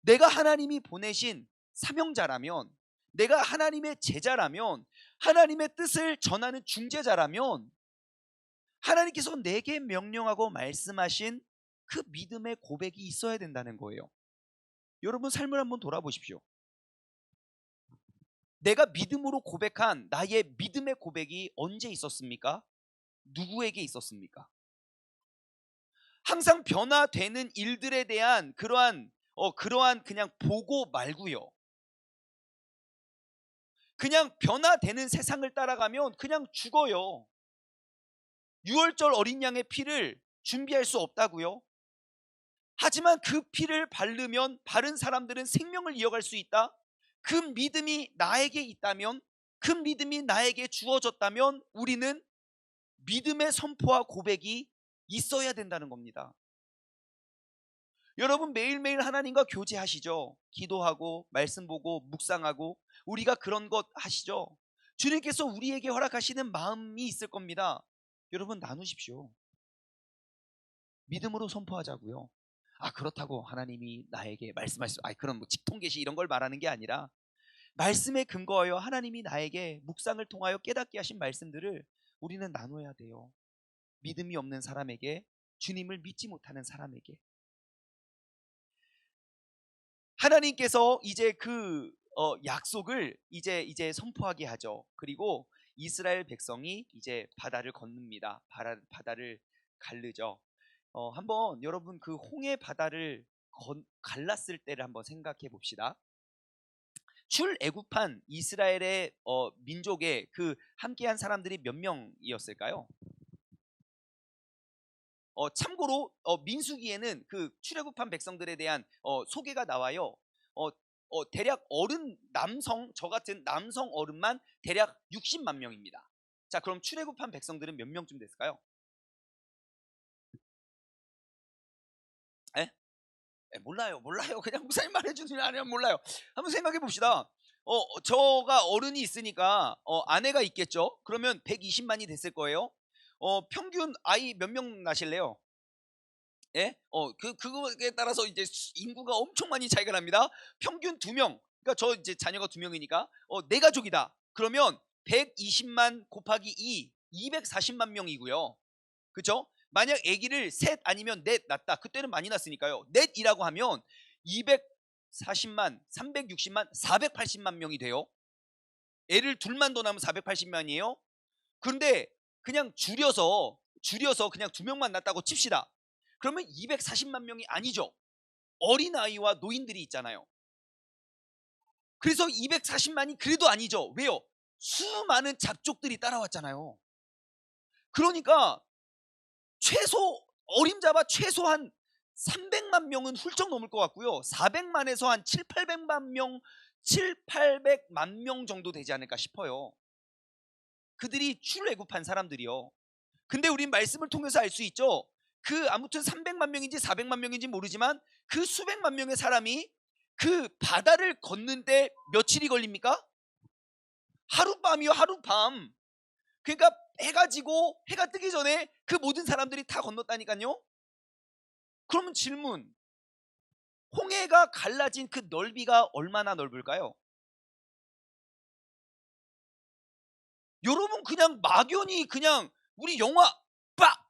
내가 하나님이 보내신 사명자라면, 내가 하나님의 제자라면, 하나님의 뜻을 전하는 중재자라면 하나님께서 내게 명령하고 말씀하신 그 믿음의 고백이 있어야 된다는 거예요. 여러분 삶을 한번 돌아보십시오. 내가 믿음으로 고백한 나의 믿음의 고백이 언제 있었습니까? 누구에게 있었습니까? 항상 변화되는 일들에 대한 그러한 그냥 보고 말고요, 그냥 변화되는 세상을 따라가면 그냥 죽어요. 6월절 어린 양의 피를 준비할 수 없다고요? 하지만 그 피를 바르면 바른 사람들은 생명을 이어갈 수 있다. 그 믿음이 나에게 있다면, 그 믿음이 나에게 주어졌다면 우리는 믿음의 선포와 고백이 있어야 된다는 겁니다. 여러분 매일매일 하나님과 교제하시죠? 기도하고 말씀 보고 묵상하고 우리가 그런 것 하시죠? 주님께서 우리에게 허락하시는 마음이 있을 겁니다. 여러분 나누십시오. 믿음으로 선포하자고요. 그렇다고 하나님이 나에게 말씀하시죠. 그런 직통계시 이런 걸 말하는 게 아니라 말씀에 근거하여 하나님이 나에게 묵상을 통하여 깨닫게 하신 말씀들을 우리는 나눠야 돼요. 믿음이 없는 사람에게, 주님을 믿지 못하는 사람에게. 하나님께서 이제 그 약속을 이제 선포하게 하죠. 그리고 이스라엘 백성이 이제 바다를 건넙니다. 바다를 가르죠. 한번 여러분 그 홍해 바다를 갈랐을 때를 한번 생각해 봅시다. 출애굽한 이스라엘의 민족의 그 함께한 사람들이 몇 명이었을까요? 참고로 민수기에는 그 출애굽한 백성들에 대한 소개가 나와요. 대략 어른 남성, 저 같은 남성 어른만 대략 60만 명입니다. 자, 그럼 출애굽한 백성들은 몇 명쯤 됐을까요? 에? 몰라요. 그냥 목사님 말해주는 게 아니라 몰라요. 한번 생각해 봅시다. 저가 어른이 있으니까 아내가 있겠죠. 그러면 120만이 됐을 거예요. 평균 아이 몇 명 나실래요? 예? 그거에 따라서 이제 인구가 엄청 많이 차이가 납니다. 평균 2명. 그러니까 저 이제 자녀가 2명이니까 내 가족이다. 그러면 120만 곱하기 240만 명이고요. 그렇죠? 만약 아기를 셋 아니면 넷 낳았다. 그때는 많이 낳았으니까요. 넷이라고 하면 240만, 360만, 480만 명이 돼요. 애를 둘만 더 낳으면 480만이에요. 그런데 그냥 줄여서 줄여서 그냥 2명만 낳았다고 칩시다. 그러면 240만 명이 아니죠. 어린아이와 노인들이 있잖아요. 그래서 240만이 그래도 아니죠. 왜요? 수많은 잡족들이 따라왔잖아요. 그러니까 어림잡아 최소한 300만 명은 훌쩍 넘을 것 같고요. 400만에서 한 800만 명 정도 되지 않을까 싶어요. 그들이 출애굽한 사람들이요. 근데 우린 말씀을 통해서 알 수 있죠. 아무튼 300만 명인지 400만 명인지 모르지만 그 수백만 명의 사람이 그 바다를 걷는데 며칠이 걸립니까? 하룻밤이요, 하룻밤. 그러니까 해가 뜨기 전에 그 모든 사람들이 다 건넜다니까요. 그러면 질문, 홍해가 갈라진 그 넓이가 얼마나 넓을까요? 여러분 그냥 막연히 그냥 우리 영화 빡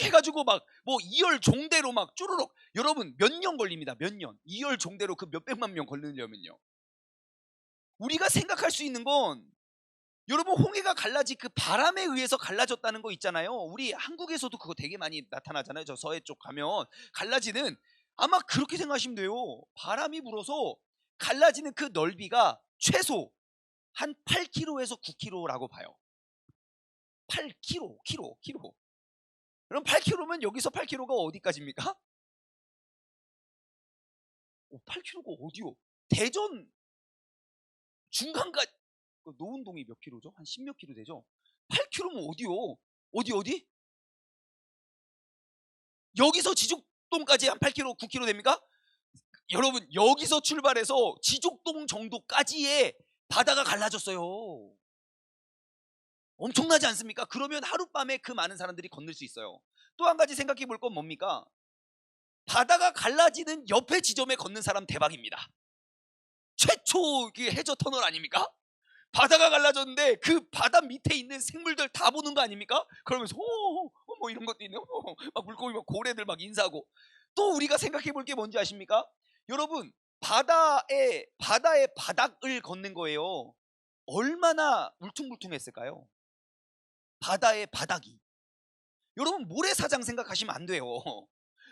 해가지고 막 뭐 이열 종대로 막 쭈르륵, 여러분 몇 년 걸립니다. 몇 년. 이열 종대로 그 몇백만 명 걸리려면요. 우리가 생각할 수 있는 건, 여러분 홍해가 갈라진 그 바람에 의해서 갈라졌다는 거 있잖아요. 우리 한국에서도 그거 되게 많이 나타나잖아요. 저 서해 쪽 가면 갈라지는, 아마 그렇게 생각하시면 돼요. 바람이 불어서 갈라지는 그 넓이가 최소 한 8km에서 9km라고 봐요. 8km, km. 그럼 8km면 여기서 8km가 어디까지입니까? 8km가 어디요? 대전 중간까지. 노은동이 몇 킬로죠? 한 10몇 킬로 되죠? 8km면 어디요? 어디? 여기서 지족동까지 한 8km, 9km 됩니까? 여러분 여기서 출발해서 지족동 정도까지의 바다가 갈라졌어요. 엄청나지 않습니까? 그러면 하룻밤에 그 많은 사람들이 건널 수 있어요. 또 한 가지 생각해 볼 건 뭡니까? 바다가 갈라지는 옆에 지점에 걷는 사람 대박입니다. 최초 해저 터널 아닙니까? 바다가 갈라졌는데 그 바다 밑에 있는 생물들 다 보는 거 아닙니까? 그러면서 뭐 이런 것도 있네요. 막 물고기 막 고래들 막 인사하고. 또 우리가 생각해 볼 게 뭔지 아십니까? 여러분 바다의 바닥을 걷는 거예요. 얼마나 울퉁불퉁했을까요? 바다의 바닥이. 여러분 모래사장 생각하시면 안 돼요.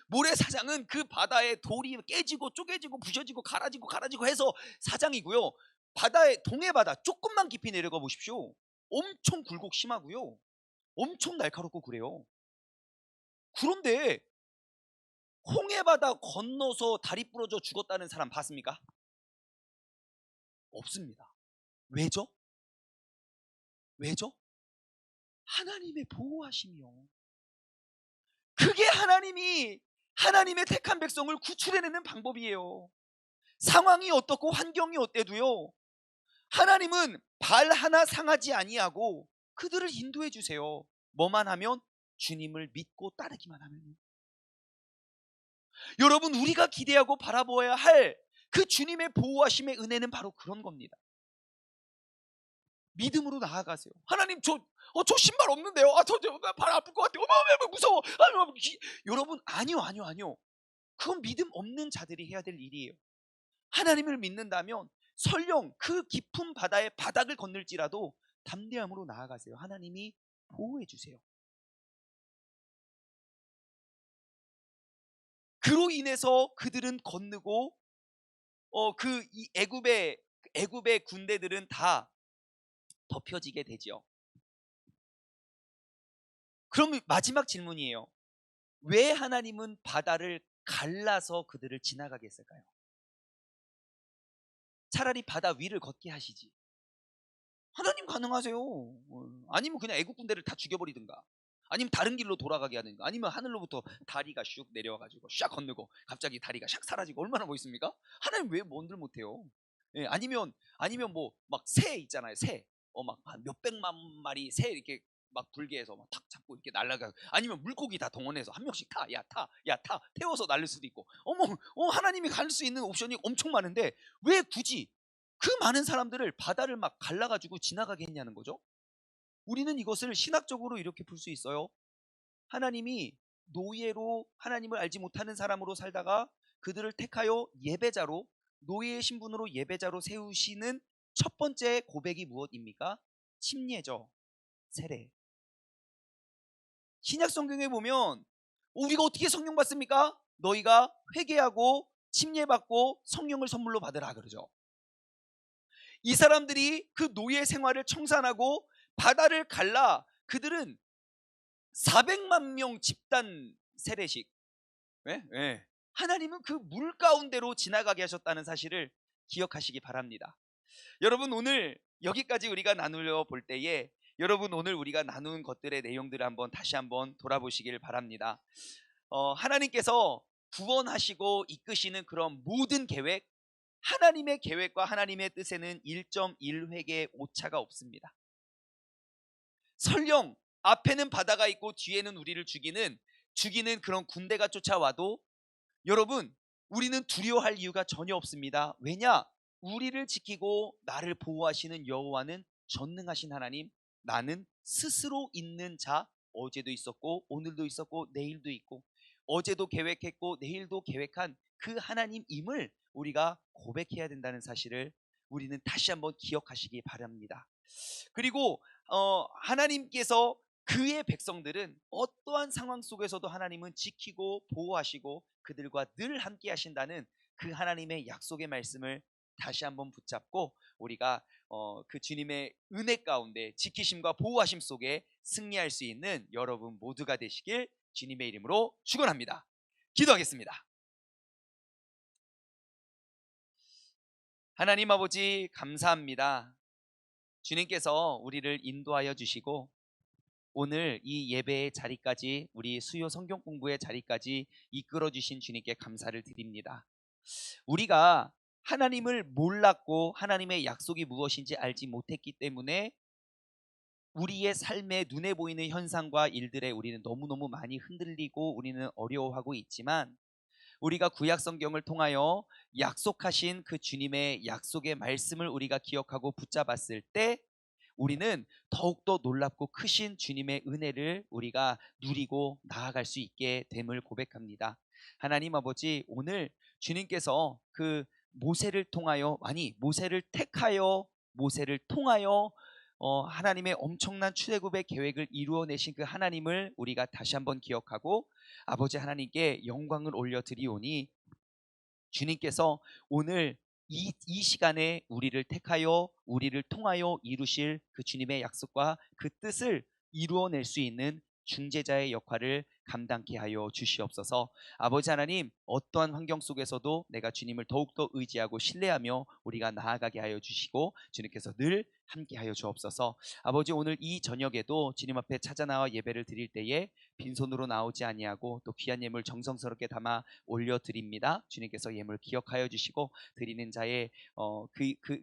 모래사장은 그 바다에 돌이 깨지고 쪼개지고 부셔지고 갈아지고 해서 사장이고요. 바다의 동해바다 조금만 깊이 내려가 보십시오. 엄청 굴곡 심하고요. 엄청 날카롭고 그래요. 그런데 홍해바다 건너서 다리 부러져 죽었다는 사람 봤습니까? 없습니다. 왜죠? 하나님의 보호하심이요. 그게 하나님의 택한 백성을 구출해내는 방법이에요. 상황이 어떻고 환경이 어때도요, 하나님은 발 하나 상하지 아니하고 그들을 인도해 주세요. 뭐만 하면? 주님을 믿고 따르기만 하면요. 여러분 우리가 기대하고 바라보아야 할 그 주님의 보호하심의 은혜는 바로 그런 겁니다. 믿음으로 나아가세요. 하나님 저 신발 없는데요. 저 발 아플 것 같아요. 무서워. 여러분 아니요. 그건 믿음 없는 자들이 해야 될 일이에요. 하나님을 믿는다면 설령 그 깊은 바다의 바닥을 건널지라도 담대함으로 나아가세요. 하나님이 보호해 주세요. 그로 인해서 그들은 건너고 이 애굽의 군대들은 다 덮여지게 되죠. 그럼 마지막 질문이에요. 왜 하나님은 바다를 갈라서 그들을 지나가게 했을까요? 차라리 바다 위를 걷게 하시지. 하나님 가능하세요. 아니면 그냥 애국 군대를 다 죽여버리든가, 아니면 다른 길로 돌아가게 하든가, 아니면 하늘로부터 다리가 슉 내려와가지고 샥 건너고 갑자기 다리가 샥 사라지고, 얼마나 멋있습니까? 하나님 왜 뭔들 못해요? 예, 아니면 뭐 막 새 있잖아요. 새, 막 한 몇백만 마리 새 이렇게 막 불개해서 막 탁 잡고 이렇게 날아가. 아니면 물고기 다 동원해서 한 명씩 타 태워서 날릴 수도 있고. 하나님이 갈 수 있는 옵션이 엄청 많은데 왜 굳이 그 많은 사람들을 바다를 막 갈라가지고 지나가게 했냐는 거죠. 우리는 이것을 신학적으로 이렇게 볼 수 있어요. 하나님이 노예로, 하나님을 알지 못하는 사람으로 살다가 그들을 택하여 예배자로, 노예의 신분으로 예배자로 세우시는 첫 번째 고백이 무엇입니까? 침례죠. 세례. 신약 성경에 보면 우리가 어떻게 성령 받습니까? 너희가 회개하고 침례받고 성령을 선물로 받으라 그러죠. 이 사람들이 그 노예 생활을 청산하고 바다를 갈라 그들은 400만 명 집단 세례식, 예? 예. 하나님은 그 물 가운데로 지나가게 하셨다는 사실을 기억하시기 바랍니다. 여러분, 오늘 여기까지 우리가 나누려 볼 때에 여러분, 오늘 우리가 나눈 것들의 내용들을 다시 한번 돌아보시길 바랍니다. 하나님께서 구원하시고 이끄시는 그런 모든 계획, 하나님의 계획과 하나님의 뜻에는 1.1획의 오차가 없습니다. 설령 앞에는 바다가 있고 뒤에는 우리를 죽이는 그런 군대가 쫓아와도 여러분, 우리는 두려워할 이유가 전혀 없습니다. 왜냐? 우리를 지키고 나를 보호하시는 여호와는 전능하신 하나님, 나는 스스로 있는 자, 어제도 있었고 오늘도 있었고 내일도 있고, 어제도 계획했고 내일도 계획한 그 하나님임을 우리가 고백해야 된다는 사실을 우리는 다시 한번 기억하시기 바랍니다. 그리고 하나님께서 그의 백성들은 어떠한 상황 속에서도 하나님은 지키고 보호하시고 그들과 늘 함께 하신다는 그 하나님의 약속의 말씀을 다시 한번 붙잡고 우리가 그 주님의 은혜 가운데 지키심과 보호하심 속에 승리할 수 있는 여러분 모두가 되시길 주님의 이름으로 축원합니다. 기도하겠습니다. 하나님 아버지, 감사합니다. 주님께서 우리를 인도하여 주시고 오늘 이 예배의 자리까지, 우리 수요 성경 공부의 자리까지 이끌어 주신 주님께 감사를 드립니다. 우리가 하나님을 몰랐고 하나님의 약속이 무엇인지 알지 못했기 때문에 우리의 삶에 눈에 보이는 현상과 일들에 우리는 너무너무 많이 흔들리고 우리는 어려워하고 있지만, 우리가 구약 성경을 통하여 약속하신 그 주님의 약속의 말씀을 우리가 기억하고 붙잡았을 때 우리는 더욱더 놀랍고 크신 주님의 은혜를 우리가 누리고 나아갈 수 있게 됨을 고백합니다. 하나님 아버지, 오늘 주님께서 그 모세를 택하여 모세를 통하여 하나님의 엄청난 출애굽의 계획을 이루어내신 그 하나님을 우리가 다시 한번 기억하고 아버지 하나님께 영광을 올려드리오니, 주님께서 오늘 이 시간에 우리를 택하여 우리를 통하여 이루실 그 주님의 약속과 그 뜻을 이루어낼 수 있는 중재자의 역할을 감당케 하여 주시옵소서. 아버지 하나님, 어떠한 환경 속에서도 내가 주님을 더욱더 의지하고 신뢰하며 우리가 나아가게 하여 주시고 주님께서 늘 함께 하여 주옵소서. 아버지, 오늘 이 저녁에도 주님 앞에 찾아 나와 예배를 드릴 때에 빈손으로 나오지 아니하고 또 귀한 예물 정성스럽게 담아 올려드립니다. 주님께서 예물 기억하여 주시고 드리는 자의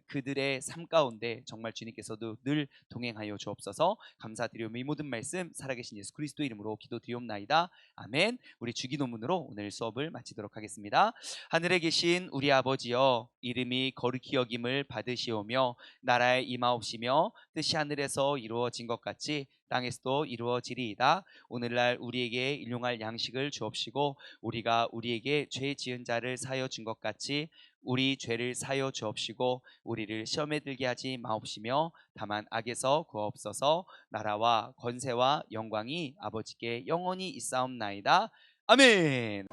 그들의 삶 가운데 정말 주님께서도 늘 동행하여 주옵소서. 감사드리며 이 모든 말씀 살아계신 예수 그리스도 이름으로 기도드리옵나이다. 아멘. 우리 주기도문으로 오늘 수업을 마치도록 하겠습니다. 하늘에 계신 우리 아버지여, 이름이 거룩히 여김을 받으시오며 나라의 임하옵시며 뜻이 하늘에서 이루어진 것 같이 땅에서도 이루어지리이다. 오늘날 우리에게 일용할 양식을 주옵시고 우리가 우리에게 죄 지은 자를 사하여 준 것 같이 우리 죄를 사하여 주옵시고 우리를 시험에 들게 하지 마옵시며 다만 악에서 구하옵소서. 나라와 권세와 영광이 아버지께 영원히 있사옵나이다. 아멘.